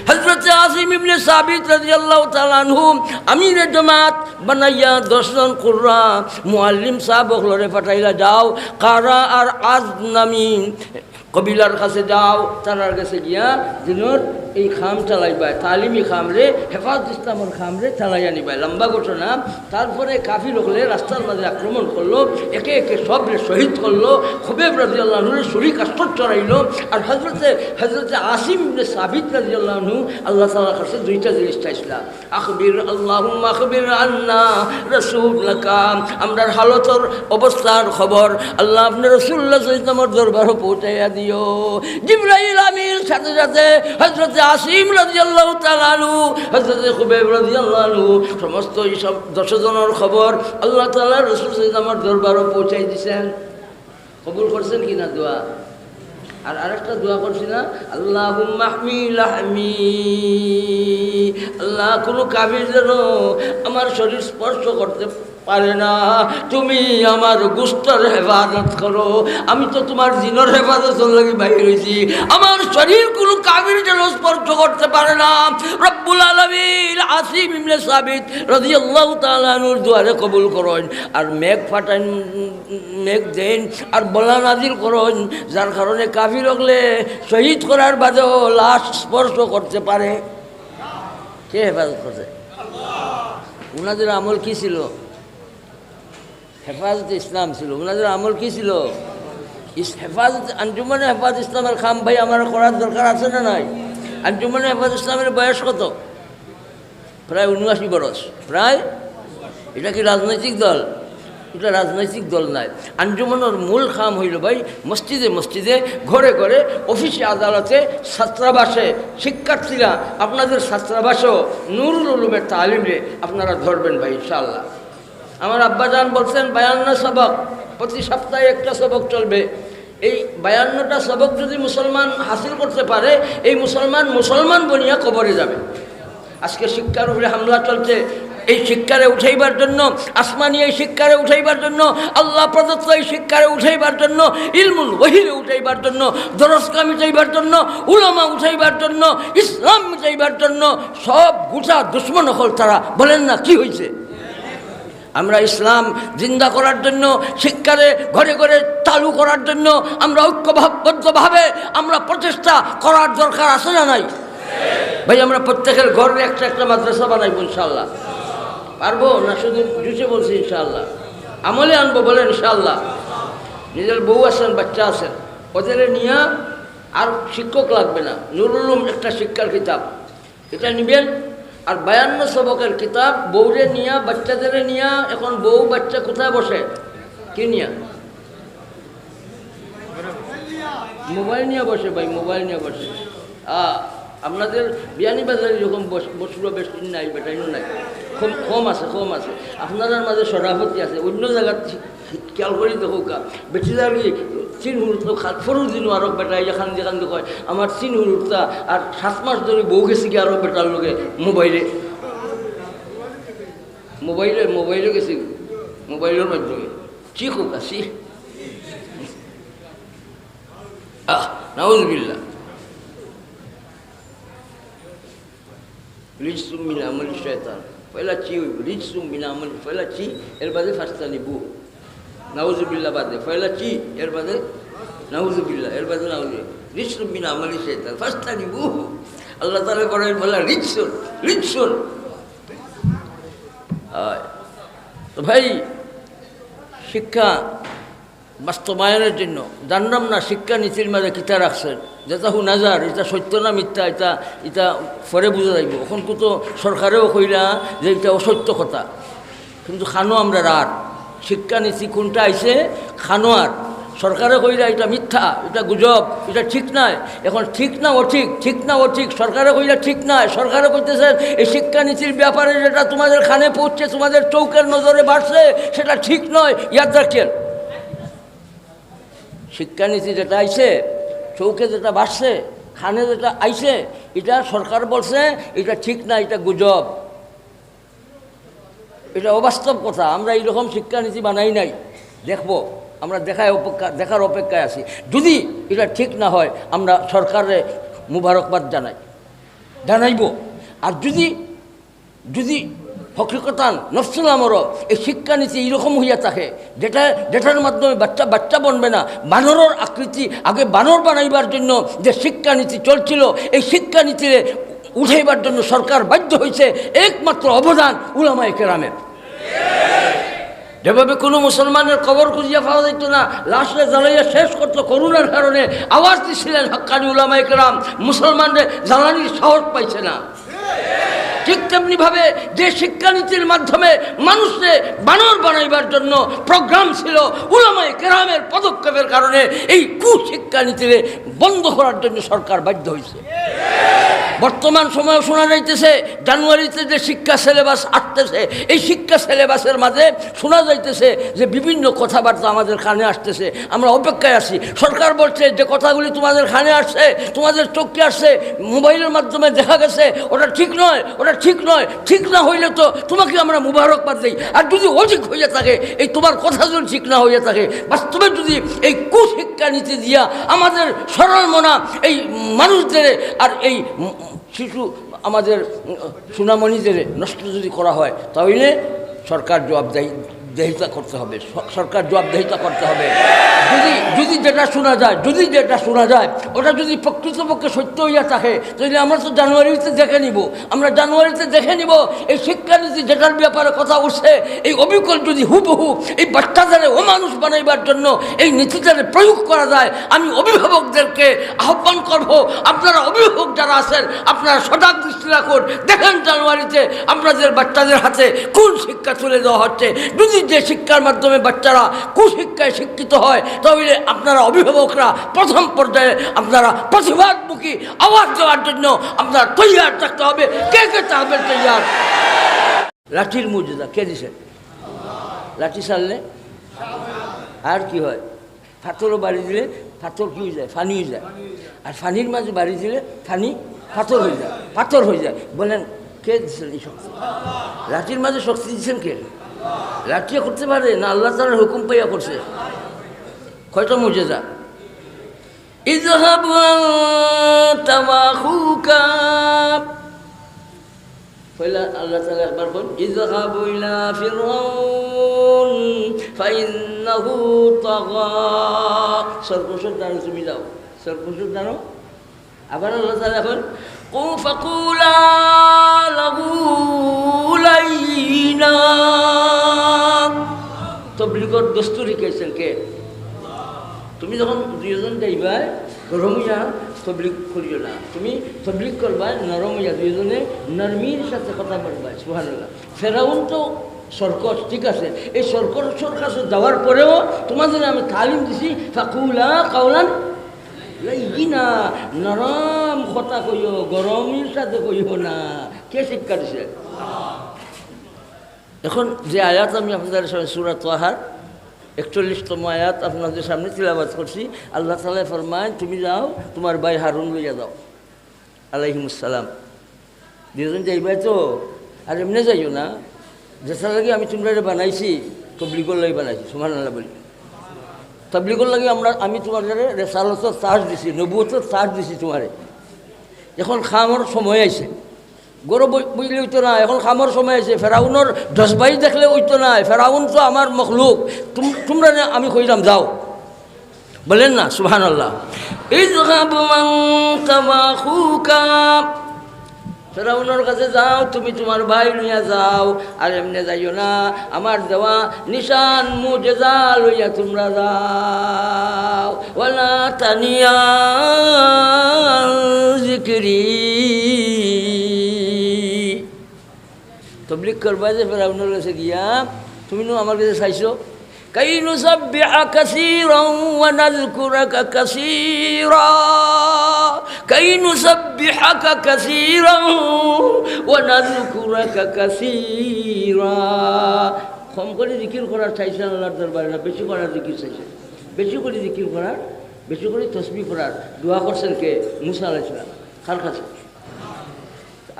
হযরত আসিম ইবনে সাবিত রাদিয়াল্লাহু তাআলা আনহু আমিরে জামাত বানাইয়া 10 জন কুররা মুআল্লিম সাহাবগণরে পাঠাইলা, যাও কারা আর আজ নামি কবিলার কাছে যাও, তার কাছে গিয়া দিনের এই খাম চালাইবা, তালিমি খামরে হেফাজত ইসলামের খামরে চালাইয়া নিবাই। লম্বা ঘটনা। তারপরে কাফির হলে রাস্তার মাঝে আক্রমণ করলো, একে একে সবরে শহীদ করলো। খুবেব রাদিয়াল্লাহু আনহুর শরীর কাস্তর চড়াইলো। আর হজরতে আসিম ইবনে সাবিত রাদিয়াল্লাহু আনহু আল্লাহ তাআলার কাছে 2টা জিনিস চাইছিলেন। আখবির আল্লাহুম্মা আখবির আন্না রাসূলাকা। আমরার হালতর অবস্থার খবর আল্লাহ আপনার রাসূলুল্লাহ সাল্লাল্লাহু আলাইহি ওয়াসাল্লামের দরবারে পৌঁছাইয়া দিও। জিবরাইল আমিন সাথে সাথে হযরত আসিম রাদিয়াল্লাহু তাআলা আনহু, হযরত খুবাইব রাদিয়াল্লাহু আনহু, সমস্ত এই সব 10 জনের খবর আল্লাহ তাআলা রাসূল সাল্লাল্লাহু আমার দরবারে পৌঁছাই দিয়েছেন। কবুল করছেন কিনা দোয়া? আর আরেকটা দোয়া করছি না, আল্লাহুম্মা হমি লাহমি, আল্লাহ কোনো কাফির যেন আমার শরীর স্পর্শ করতে পারে না, তুমি আমার গোশতের হেফাজত করো। আমি তো তোমার জিনের হেফাজতের লাগি বাইরে হয়েছি, আমার শরীর কোনো কাফির যেন স্পর্শ করতে পারে না। রব্বুল আলামিন আসিম ইবনে সাবিত রাদিয়াল্লাহু তাআলা আনহুর দুয়ারে কবুল করুন, আর মেঘ ফাটান, মেঘ দেন, আর বলা নাজিল করুন, যার কারণে কাফির হলে শহীদ করার বাদেও লাশ স্পর্শ করতে পারে। কে হেফাজত করছে? উনাদের আমল কি ছিল? হেফাজত ইসলাম ছিল। ওনাদের আমল কি ছিল? হেফাজত। আঞ্জুমানে হেফাজত ইসলামের খাম ভাই আমার করার দরকার আছে না নাই? আঞ্জুমানে হেফাজত ইসলামের বয়স কত? প্রায় 79 বরস। প্রায়। এটা কি রাজনৈতিক দল? এটা রাজনৈতিক দল নাই। আঞ্জুমানের মূল খাম হইল ভাই মসজিদে মসজিদে, ঘরে ঘরে, অফিসে আদালতে, ছাত্রাবাসে, শিক্ষার্থীরা আপনাদের ছাত্রাবাসেও নুরুল উলুমের তালিমে আপনারা ধরবেন ভাই ইনশাআল্লাহ। আমার আব্বাজান বলছেন 52 সবক, প্রতি সপ্তাহে একটা সবক চলবে। এই 52টা সবক যদি মুসলমান হাসিল করতে পারে, এই মুসলমান বনিয়া কবরে যাবে। আজকে শিক্ষার উপরে হামলা চলছে। এই শিক্ষারে উঠাইবার জন্য, আসমানি এই শিক্ষারে উঠাইবার জন্য, আল্লাহ প্রদত্ত এই শিক্ষারে উঠাইবার জন্য, ইলমুল ওয়াহিরে উঠাইবার জন্য, দরসকা মিটাইবার জন্য, উলামা উঠাইবার জন্য, ইসলাম মিটাইবার জন্য সব গোটা দুশ্মন হল তারা। বলেন না কি হয়েছে? আমরা ইসলাম জিন্দা করার জন্য, শিক্ষারে ঘরে ঘরে চালু করার জন্য আমরা ঐক্যবদ্ধভাবে আমরা প্রচেষ্টা করার দরকার আছে না নাই ভাই? আমরা প্রত্যেকের ঘরে একটা একটা মাদ্রাসা বানাইব ইনশাআল্লাহ। পারবো না? শুধু জুসে বলছি ইনশাআল্লাহ, আমলে আনবো। বলেন ইনশাআল্লাহ। নিজের বউ আছেন, বাচ্চা আছেন, ওদের নিয়ে আর শিক্ষক লাগবে না। নুরুল উলুম একটা শিক্ষার কিতাব, এটা নেবেন। আর 52 সবকের কিতাব বউরে নিয়া, বাচ্চাদের নিয়া। এখন বউ বাচ্চা কোথায় বসে? কি নিয়া? মোবাইল নিয়ে বসে ভাই, মোবাইল নিয়ে বসে। আপনাদের বিয়ানীবাজারে এরকম বসলো বেশি নাই, বেটাইনো নাই, কম আছে, কম আছে। আপনাদের মাঝে সরাফতি আছে, অন্য জায়গার খেয়াল করি দেখো কা বেশি দাঁড়িয়ে চিন হুড়তো ফরু দিনও আরো বেটা এখান যেখান কয় আমার চিন হুড়তা। আর 7 মাস ধরে বউ গেছি কি আরো বেটার লোকে মোবাইলে গেছি, মোবাইলের মাধ্যমে চি হোক আসি। নাউযুবিল্লাহ। রিজসুম মিন আমালি শায়তান, পয়লা চি হইব। রিজসুম মিন আমালি, পয়লা চি, এর বাদে ফাস্তানিবু। নাউযুবিল্লাহ বাদে পয়লা চি, এর বাদে নাউযুবিল্লাহ, এর বাদে নাউযুবিল্লাহ। রিজসুম মিন আমালি শায়তান ফাস্তানিবু। আল্লাহ তাআলা বলেন বলা রিজসুন, রিজসুন। তো ভাই শিক্ষা বাস্তবায়নের জন্য জানলাম না শিক্ষা নীতির মাঝে কিতা রাখছেন, যেটা হুনাজার এটা সত্য না মিথ্যা, এটা পরে বোঝা যাইব। এখন তো সরকারেও কইলা যে এটা অসত্য কথা, কিন্তু খানো আমরা রাত শিক্ষা নীতি কোনটা আইছে খানো। আর সরকারে কইলা এটা মিথ্যা, এটা গুজব, এটা ঠিক নাই। এখন ঠিক না অঠিক, ঠিক না অঠিক, সরকারে কইলা ঠিক নাই। সরকারে কইতেছেন এই শিক্ষানীতির ব্যাপারে যেটা তোমাদের খানে পড়ছে, তোমাদের চৌকের নজরে বাড়ছে, সেটা ঠিক নয়। ইয়াদ রাখেন, শিক্ষানীতি যেটা আইছে, চৌকে যেটা বাড়ছে, খানে যেটা আইছে, এটা সরকার বলছে এটা ঠিক না, এটা গুজব, এটা অবাস্তব কথা। আমরা এইরকম শিক্ষানীতি বানাই নাই, দেখবো আমরা দেখার অপেক্ষায় আছি। যদি এটা ঠিক না হয় আমরা সরকারে মুবারকবাদ জানাইব। আর যদি হকিকতান নফসুল আমরও এই শিক্ষানীতি এইরকম হইয়া থাকে যেটার মাধ্যমে বাচ্চা বনবে না, বানরের আকৃতি আগে বানর বানাইবার জন্য যে শিক্ষানীতি চলছিল, এই শিক্ষানীতি উঠাইবার জন্য সরকার বাধ্য হয়েছে। একমাত্র অবদান উলামায়ে কেরামের। যেভাবে কোনো মুসলমানের কবর খুঁজিয়া পাওয়া যেত না, লাশে জ্বালাইয়া শেষ করতো, করুণার কারণে আওয়াজ দিচ্ছিলেন হক্কানি উলামায়ে কেরাম, মুসলমানদের জ্বালানির সাহস পাইছে না। ঠিক তেমনিভাবে যে শিক্ষানীতির মাধ্যমে মানুষকে বানর বানাইবার জন্য প্রোগ্রাম ছিল, উলামায়ে কেরামের পদক্ষেপের কারণে এই কুশিক্ষানীতি বন্ধ করার জন্য সরকার বাধ্য হয়েছে। বর্তমান সময়ে শোনা যাইতেছে জানুয়ারিতে যে শিক্ষা সিলেবাস আসতেছে, এই শিক্ষা সিলেবাসের মাঝে শোনা যাইতেছে যে বিভিন্ন কথাবার্তা আমাদের কানে আসতেছে। আমরা অপেক্ষায় আছি। সরকার বলছে যে কথাগুলি তোমাদের কানে আসছে, তোমাদের চোখে আসছে, মোবাইলের মাধ্যমে দেখা গেছে, ওটা ঠিক নয়, ওটা ঠিক নয়। ঠিক না হইলে তো তোমাকে আমরা মুবারকবাদ দিই। আর যদি অধিক হইয়া থাকে, এই তোমার কথা যদি ঠিক না হইয়া থাকে, বাস্তবে যদি এই কুশিক্ষা নীতি দিয়া আমাদের সরল মনা এই মানুষদের আর এই শিশু আমাদের সুনামণিদের নষ্ট যদি করা হয়, তাহলে সরকার জবাবদেহিতা করতে হবে। সরকার জবাবদেহিতা করতে হবে। যদি যেটা শোনা যায় ওটা যদি প্রকৃতপক্ষে সত্য হইয়া থাকে, তাহলে আমরা তো জানুয়ারিতে দেখে নিব। এই শিক্ষানীতি যেটার ব্যাপারে কথা উঠছে, এই অবিকল যদি হুবহু এই বাচ্চাদের অমানুষ বানাইবার জন্য এই নীতিটারে প্রয়োগ করা যায়, আমি অভিভাবকদেরকে আহ্বান করব, আপনারা অভিভাবক যারা আছেন, আপনারা সজাগ দৃষ্টি রাখুন। দেখেন জানুয়ারিতে আপনাদের বাচ্চাদের হাতে কোন শিক্ষা তুলে দেওয়া হচ্ছে। যদি যে শিক্ষার মাধ্যমে বাচ্চারা কুশিক্ষায় শিক্ষিত হয়, তাহলে আপনারা অভিভাবকরা প্রথম পর্যায়ে আপনারা প্রতিবাদমুখী আওয়াজ দেওয়ার জন্য আপনারা তৈয়ার থাকতে হবে। কে থাকবেন তৈয়ার? লাঠির মর্যাদা কে দিছেন? লাঠি ছাড়লে আর কি হয়? পাথরও বাড়ি দিলে পাথর কি হয়ে যায়? ফানি হয়ে যায়। আর ফানির মাঝে বাড়ি দিলে ফানি পাথর হয়ে যায়। বলেন কে দিচ্ছেন এই শক্তি? লাঠির মাঝে শক্তি দিচ্ছেন কে? লাঠিয়া করতে পারে না আল্লাহ তাআলার হুকুম পাইয়া করছে? কয়টা মর্যাদা? ইযহাবু আনতা ওয়া আখুকা, পয়লা আল্লাহ তাআলা একবার বলেন ইযহাবু ইলা ফিরআউন ফাইন্নাহু তাগা। সর্বশোধ জানো, তুমি যাও সর্বশোধ জানো। আবার আল্লাহ তাআলা এখন ফাকুলা লাহু লাইনা। তবলিগর দস্তুর শিখাইছেন কে? তুমি যখন দুইজন যাইবা গরম হইয়া তবলিগ করিও না, তুমি তবলিগ করবা নরম হইয়া, দুইজনে নরমির সাথে কথা বলবা। সুবহানাল্লাহ। ফেরাউন তো সরকস, ঠিক আছে, এই সরকসের কাছে যাওয়ার পরেও তোমাদের আমি তালিম দিছি ফাকুলা কাউলান লাইনা, নরম কথা কইও, গরমের সাথে কইও না। কে শিক্ষা দিছে? এখন যে আয়াত আমি আপনাদের সামনে সূরা তাহার ৪১তম আয়াত আপনাদের সামনে তিলাওয়াত করছি, আল্লাহ তাআলা ফরমায় তুমি যাও তোমার ভাই হারুন লইয়া যাও আলাইহিমুসসালাম। দুজন যাইবাই তো, আর এমনি যাইও না। যেটা লাগে আমি তোমরা বানাইছি তবলিগর লাগে বানাইছি। সুবহানাল্লাহ বলি। তবলিগর লাগে আমি তোমার রেসালতের চার্জ দিছি, নবুয়তের চার্জ দিছি তোমারে। এখন খামর সময় আইছে, গরু বুঝলে হইতো না, এখন খামর সময় আছে। ফেরাউনের জজবাই দেখলে হইতো না, ফেরাউন তো আমার মখলুক, তোমরা আমি কইলাম যাও, বলেন না সুবহানাল্লাহ। ইযহাবু আনতা ওয়া আখুকা, ফেরাউনের কাছে যাও, তুমি তোমার ভাই লইয়া যাও। আর এমনি যাইও না, আমার দেওয়া নিশান মুজেজা লইয়া তোমরা যাও। ওয়ালা তানিয়া যিকরি, তবলিগ করবা যে ফেরাউনের কাছে গিয়া তুমি আমার কাছে চাইছো কাই নুসাব্বিহা কাসীরান ওয়া নাযকুরাকা কাসীরা, কাই নুসাব্বিহাকা কাসীরান ওয়া নাযকুরাকা কাসীরা। কম করে জিকির করার চাইছেন আল্লাহর দরবারে না বেশি করার জিকির চাইছেন? বেশি করে জিকির করার, বেশি করে তসবিহ করার দোয়া করছেন কে? মুসা আলাইহিস সালাম। কার কাছে?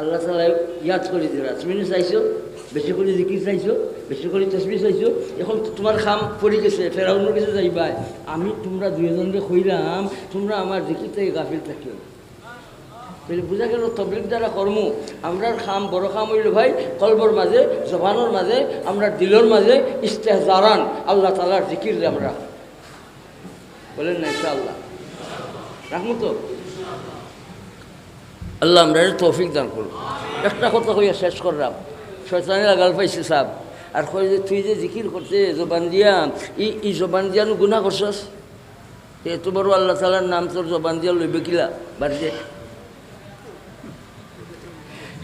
আল্লাহ তাআলা ইয়াদ করে দিলা, তুমি চাইছো বেশি করে জিকির চাইছো, বেশি করে তসবিহ চাইছো। এখন তোমার খাম পড়ে গেছে, ফেরাউনের কাছে যাইবা। আমি তোমরা দুইজনকে কইলাম তোমরা আমার জিকির থেকে গাফিল থাকিও। তাহলে বোঝা গেল তবলিগ দ্বারা কর্ম আমরা খাম বড় খাম হইল ভাই কলবর মাঝে, জবানোর মাঝে, আমরা দিলর মাঝে ইস্তেহজারান আল্লাহ তাআলার জিকির আমরা বলেন না ইনশাআল্লাহ রাখবো তো। আল্লাহ আমরা তৌফিক দান করব। একটা কথা কইয়া শেষ করলাম, শয়তানের আগাল পাইছে সাহেব, আর কই যে তুই যে জিকির করতে জবান দিয়া ই জবান দিয়া গুনাহ করছস, এত বড় আল্লাহ তাআলার নাম তোর জবান দিয়া লইবে কিলা বাড়িতে?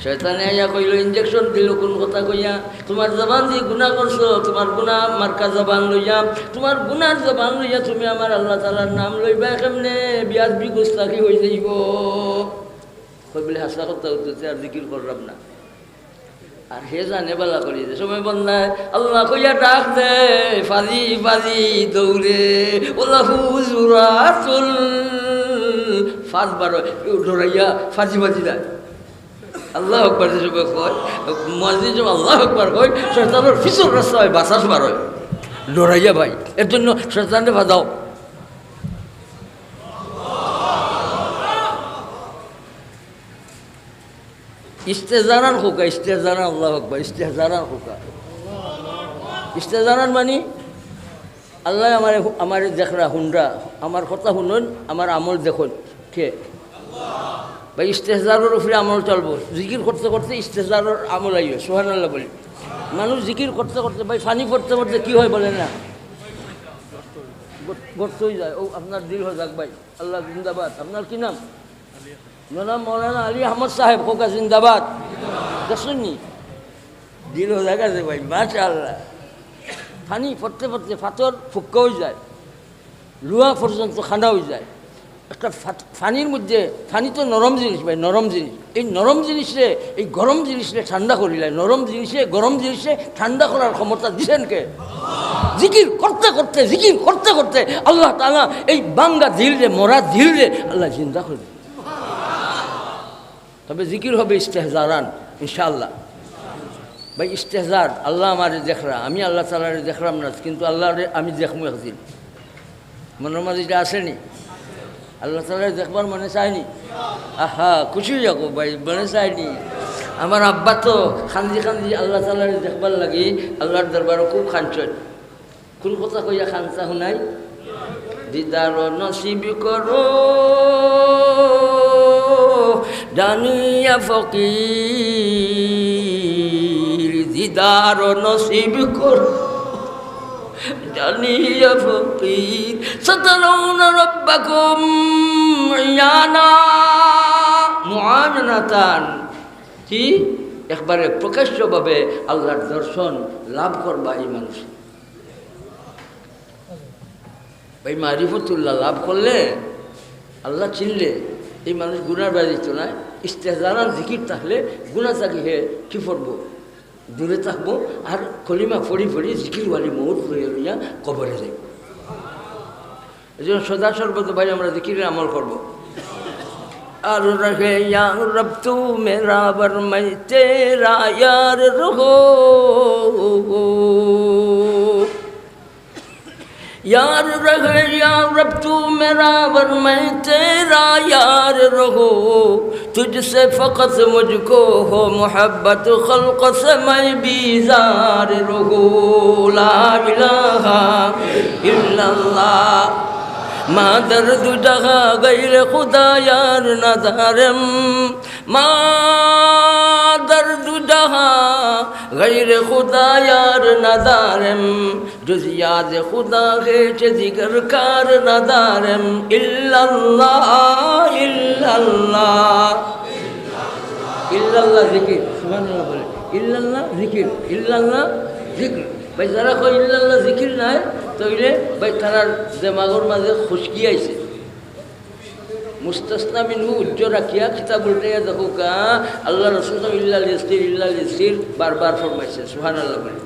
শয়তানে আইয়া কইল, ইঞ্জেকশন দিল কোন কথা কইয়া, তোমার জবান দিয়ে গুনাহ করছো, তোমার গুনাহ মার্কা জবান লইয়া, তোমার গুনার জবান লইয়া তুমি আমার আল্লাহ তাআলার নাম লইবা কেমনে? বিয়াদবি গুস্তাখি হয়ে যাইব। কই বলে হাসা কথা হচ্ছে আর জিকির করলাম না। আর হে জানে বেলা করি যে সময় বন্যায় আল্লাহ কইয়া ডাক দে ফাজি ফাজি দৌড়ে ওলাহু জুরাতুল ফাজ বারো ডরাইয়া ফাজি ফাজি দেয়। আল্লাহ আকবার যে সময় কয় মসজিদ আল্লাহ আকবার কয় শয়তানের ফিসুর রাস্তা হয় বাসাস বার হয় ডরাইয়া ভাই। এর জন্য শয়তানকে বাজাও। ইস্তেজারান হোকা ইস্তেজারান আল্লাহ আকবার ইস্তেজারান হোকা ইস্তেজারান মানে আল্লাহ আমার দেখরা হুন্ডা আমার কথা শুনুন আমার আমল দেখুন কে ভাই ইস্তেজারের উপরে আমল চলবো। জিকির করতে করতে ইস্তেজারের আমল আইবে সুবহানাল্লাহ বলি। মানুষ জিকির করতে করতে ভাই ফানি পড়তে পড়তে কী হয় বলেন না গর্ত হয়ে যায়। ও আপনার দিল হয়ে যাক ভাই আল্লাহ জিন্দাবাদ। আপনার কি নাম? নাম মৌলানা আলী আহমদ সাহেব খোকা জিন্দাবাদ। দেখছেন নি দিল হয়ে যাক আছে ভাই মাশাআল্লাহ। ফানি পড়তে পড়তে ফাতর ফুক্কা হয়ে যায় লুয়া পর্যন্ত খানা হয়ে যায়। একটা ফানির মধ্যে ফানি তো নরম জিনিস ভাই নরম জিনিস। এই নরম জিনিসে এই গরম জিনিসে ঠান্ডা করিলে নরম জিনিসে গরম জিনিসে ঠান্ডা করার ক্ষমতা দিছেন কে? জিকির করতে করতে জিকির করতে করতে আল্লাহ তাআলা এই বাঙ্গা দিল রে মরা দিল রে আল্লাহ জিন্দা করবে। তবে জিকির হবে ইস্তেহজারান ইনশাআল্লাহ। ভাই ইস্তেহজার আল্লাহ আমার দেখরা আমি আল্লাহ তাআলারে দেখলাম না কিন্তু আল্লাহরে আমি দেখবো একদিন। মনের মাঝে এটা আসেনি আল্লাহ তাআলারে দেখবার মনে চায়নি? আহা খুশি হয়ে যাবো ভাই মনে চায়নি। আমার আব্বা তো খান্দি খান্দি আল্লাহ তাআলারে দেখবার লাগি আল্লাহর দরবারে খুব খানছেন। কোন কথা কইয়া খানসা শুনাই দিদার নসিব করো জানিয়া ফকির দিদার নসিব করো জানিয়া ফকির সাতারুনা রাব্বাকুম ইয়ানা মুআনাতান কি একবারে প্রকাশ্যভাবে আল্লাহর দর্শন লাভ করবা এই মানুষ। ভাই মারিফতুল্লাহ লাভ করলে আল্লাহ চিনলে এই মানুষ গুনার বাড়িত না। ইস্তেহজারান জিকির থাকলে গুণা থাকি হে কি করবো দূরে থাকবো আর কলিমা ফড়ি ফড়ি জিকির ওয়ালি মৌত হয়ে লইয়া কবরে যাই। এই জন্য সদা সর্বত ভাই আমরা জিকিরের আমল করবো। আর রহে ইয়া রব তু মেরা বরমাই তেরা ইয়ার রহো यार रहे या रब तू मेरा वर मैं तेरा यार रहो तुझसे फ़क़त मुझको हो मोहब्बत ख़ल्क़ से मैं बीज़ार रहो ला इलाहा इल्लल्लाह मा दर्द जहाँ गैर खुदा यार नज़ारम मा दर्द जहाँ गैर खुदा यार नज़ारम जुज़ याद खुदा है जिगर कार नज़ारम इल्लल्लाह इल्लल्लाह इल्लल्लाह जिक्र सुभानअल्लाह बोले इल्लल्लाह जिक्र इल्लल्लाह जिक्र भाई जरा कोई इल्लल्लाह जिक्र ना है तो इले भाई थानार दिमागोर माঝে खुशकी आइছে मुस्तासना मिनहु उज्जो राखिया किताब उल्टाइया देखो का अल्लाह रसूल इल्लाल यस्तिर बार बार फरमाइছে सुभानअल्लाह बोले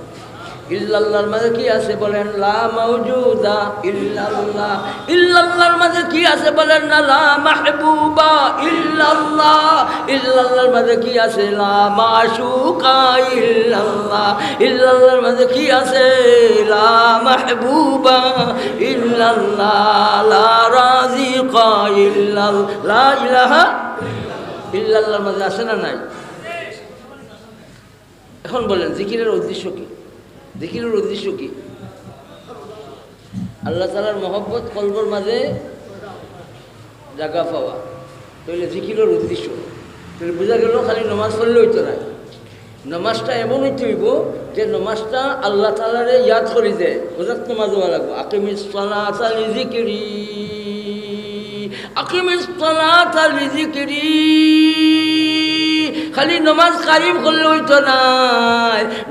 इल्लल्लाहर माঝে কি আছে বলেন লা মাওজুদা ইল্লাল্লাহ ইল্লাল্লাহর মাঝে কি আছে বলেন না লা মাহবুবা ইল্লাল্লাহ ইল্লাল্লাহর মাঝে কি আছে লা মাশুকা ইল্লাল্লাহ ইল্লাল্লাহর মাঝে কি আছে লা মাহবুবা ইল্লাল্লাহ লা রাযিকা ইল্লাল্লাহ লা ইলাহা ইল্লাল্লাহর মাঝে আছে না নাই? এখন বলেন জিকিরের উদ্দেশ্য কি? জিকিরের উদ্দেশ্য কি? আল্লাহ তাআলার মহব্বত কলবের মাঝে জায়গা পাওয়া তাহলে জিকিরের উদ্দেশ্য। তাহলে বোঝা গেল খালি নমাজ পড়লে হইতো না। নমাজটা এমন হইতে হইব যে নমাজটা আল্লাহ তাআলারে ইয়াদ করে দেয়। ওজাত নমাজ হওয়া লাগবে আকিমিস সালাতা লিযিকরি আকিমিস সালাতা লিযিকরি খালি নমাজ কায়েম করলে হইতো না।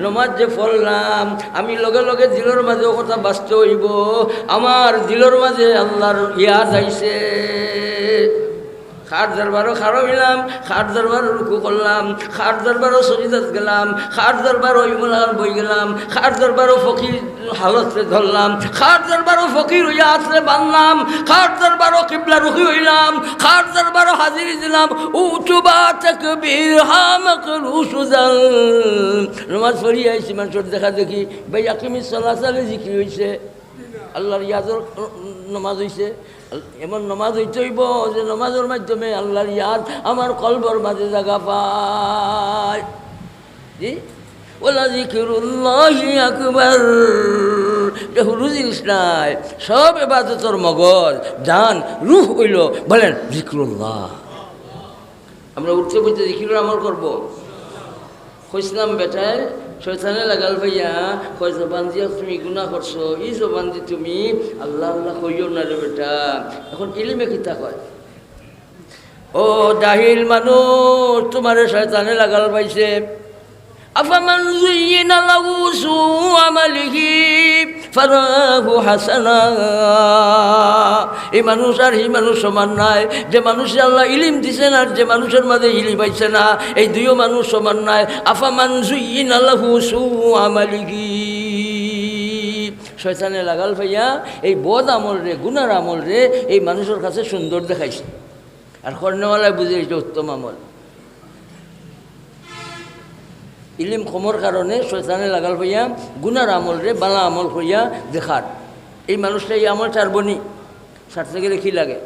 নমাজ যে পড়লাম আমি লগে লগে দিলের মাঝে কথা বাঁচতে হইব আমার দিলের মাঝে আল্লাহর ইয়াদ আইছে। খাট দরবারও খাড়ো হইলাম, খাট দরবারও রুকু করলাম, খাট দরবারও সজিদাত গেলাম, খাট দরবারও ইমুলান বই গেলাম, খাট দরবারও ফকির হালতরে ধরলাম, খাট দরবারও ফকির হইয়া আসলে বানলাম, খাট দরবারও কিবলা রুখি হইলাম, খাট দরবারও হাজিরি দিলাম। উচুবা তাকবীর হামাকলু সুজাল নমাজ পড়ি আইছি মানুষের দেখা দেখি ভাই আকিমিস সালাত সালে জিকির হইছে, আল্লাহর ইয়াদর নমাজ হইছে। এমন নমাজ হইতে হইব যে নমাজের মাধ্যমে আল্লাহর ইয়াদ আমার কলবর মাঝে জায়গা পায়। জি ওলা যিকিরুল্লাহি আকবার, হুরু জিনিস নাই, সব ইবাদতের মগজ জান রূহ হইল বলেন যিকিরুল্লাহ। আমরা উঠতে বলতে যিকিরের আমল করবো। কইসলাম বেটায় শয়তানে লাগাল ভাইয়া কয় জবান দিয়া তুমি গুনাহ করছো, এই জবান দিয়ে তুমি আল্লাহ আল্লাহ কইও না রে বেটা। এখন ইলিমে কিতা কয়, ও জাহিল মানুষ তোমারে শয়তানে লাগাল পাইছে। আফামান যুয়িনা লাহু সুউ আমালিহি ফারাহু হাসানা, এই মানুষ আর এই মানুষ সমান নাই। যে মানুষে আল্লাহ ইলিম দিছেন আর যে মানুষের মাঝে ইলিম পাইছে না, এই দুইও মানুষ সমান নাই। আফামান যুয়িনা লাহু সুউ আমালিহি, শয়তানে লাগাল ভাইয়া এই বদ আমল রে গুনার আমল রে এই মানুষের কাছে সুন্দর দেখাইছে, আর কর্ণওয়ালায় বুঝে এটা উত্তম আমল। ইলিম কমর কারণে শয়তানে লাগাল ভাইয়া গুনার আমল রে বালা আমল হইয়া দেখার। এই মানুষটা এই আমল ছাড়বনি, ছাড়তে গেলে কী লাগে?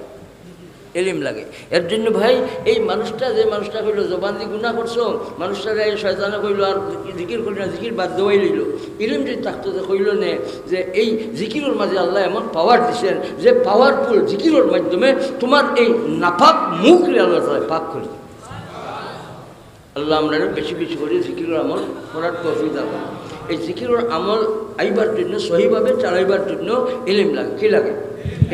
ইলিম লাগে। এর জন্য ভাই এই মানুষটা যে মানুষটা কইল জবান দিয়ে গুনাহ করছো, মানুষটারে শয়তানে কইল আর জিকির করি না, জিকির বাদ দেওয়াই লইল। ইলিম যদি থাকতো যে কইল নে যে এই জিকিরের মাঝে আল্লাহ এমন পাওয়ার দিচ্ছেন যে পাওয়ারফুল জিকিরের মাধ্যমে তোমার এই নাপাক মুখ আল্লাহ তাআলা পাক করি। আল্লাহ আমরা বেশি বেশি করে জিকিরের আমল করার তৌফিক দান করেন। এই জিকিরের আমল আইবার জন্য সহিভাবে চালাইবার জন্য ইলিম লাগে। কী লাগে?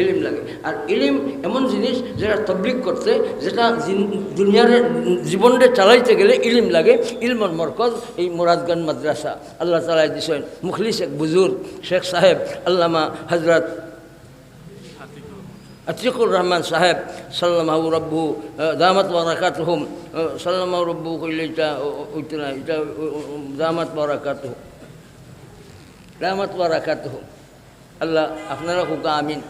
ইলিম লাগে। আর ইলিম এমন জিনিস যেটা তবলিগ করতে, যেটা দুনিয়ার জীবনটা চালাইতে গেলে ইলিম লাগে। ইলমর মরকজ এই মুরাদগঞ্জ মাদ্রাসা আল্লাহ তাআলা দিছেন মুখলিস এক বুজুর্গ শেখ সাহেব আল্লামা হযরত আতিকুর রহমান সাহেব সাল্লামাহু রব্বু দামাত বারাকাতুহুম, সাল্লামাহু রব্বু কইলে এটা ওইটা না, এটা দামাত বারাকাতুহুম, দামাত বারাকাতুহুম। আল্লাহ আপনারা হুকা আমিন।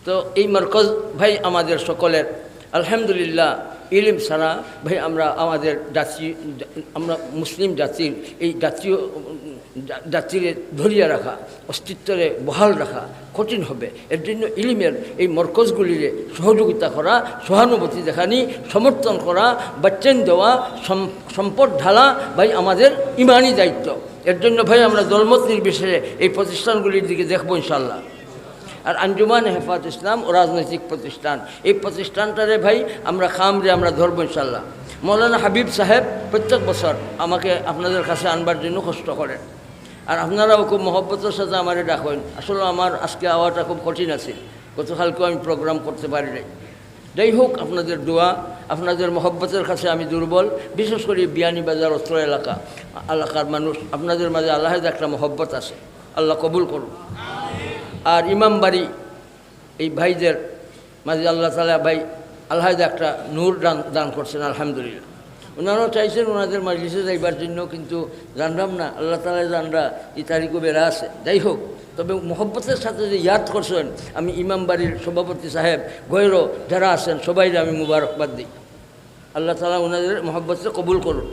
তো এই মারকজ ভাই আমাদের সকলের আলহামদুলিল্লাহ ইলিম ছাড়া ভাই আমরা আমাদের জাতি, আমরা মুসলিম জাতির এই জাতিরে ধরিয়া রাখা, অস্তিত্বরে বহাল রাখা কঠিন হবে। এর জন্য ইলিমের এই মরকজগুলিরে সহযোগিতা করা, সহানুভূতি দেখানি, সমর্থন করা, বাচ্চেন দেওয়া, সম্পদ ঢালা ভাই আমাদের ইমানি দায়িত্ব। এর জন্য ভাই আমরা দলমত নির্বিশেষে এই প্রতিষ্ঠানগুলির দিকে দেখবো ইনশাল্লাহ। আর আঞ্জুমান হেফাজত ইসলাম ও রাজনৈতিক প্রতিষ্ঠান, এই প্রতিষ্ঠানটারে ভাই আমরা খামরে আমরা ধরবো ইনশাল্লাহ। মৌলানা হাবিব সাহেব প্রত্যেক বছর আমাকে আপনাদের কাছে আনবার জন্য কষ্ট করেন, আর আপনারাও খুব মহব্বতের সাথে আমারে ডাকেন। আসলে আমার আজকে আওয়াটা খুব কঠিন আছে, গতকালকেও আমি প্রোগ্রাম করতে পারি নাই। যাই হোক, আপনাদের দোয়া, আপনাদের মহব্বতের কাছে আমি দুর্বল। বিশেষ করে বিয়ানীবাজার অস্ত্র এলাকার মানুষ, আপনাদের মাঝে আল্লাহের একটা মহব্বত আছে, আল্লাহ কবুল করুন। আর ইমামবাড়ি এই ভাইদের মাঝে আল্লাহ তাআলা ভাই আল্লাহের একটা নূর দান করছেন আলহামদুলিল্লাহ। ওনারাও চাইছেন ওনাদের মাজলিসে যাইবার জন্য, কিন্তু জানলাম না, আল্লাহ তাআলা জানরা এই তারিখও বেড়া আছে। যাই হোক, তবে মহব্বতের সাথে যে ইয়াদ করছেন, আমি ইমামবাড়ির সভাপতি সাহেব গৈরো যারা আছেন সবাই আমি মুবারকবাদ দিই। আল্লাহ তাআলা ওনাদের মহব্বতকে কবুল করুন।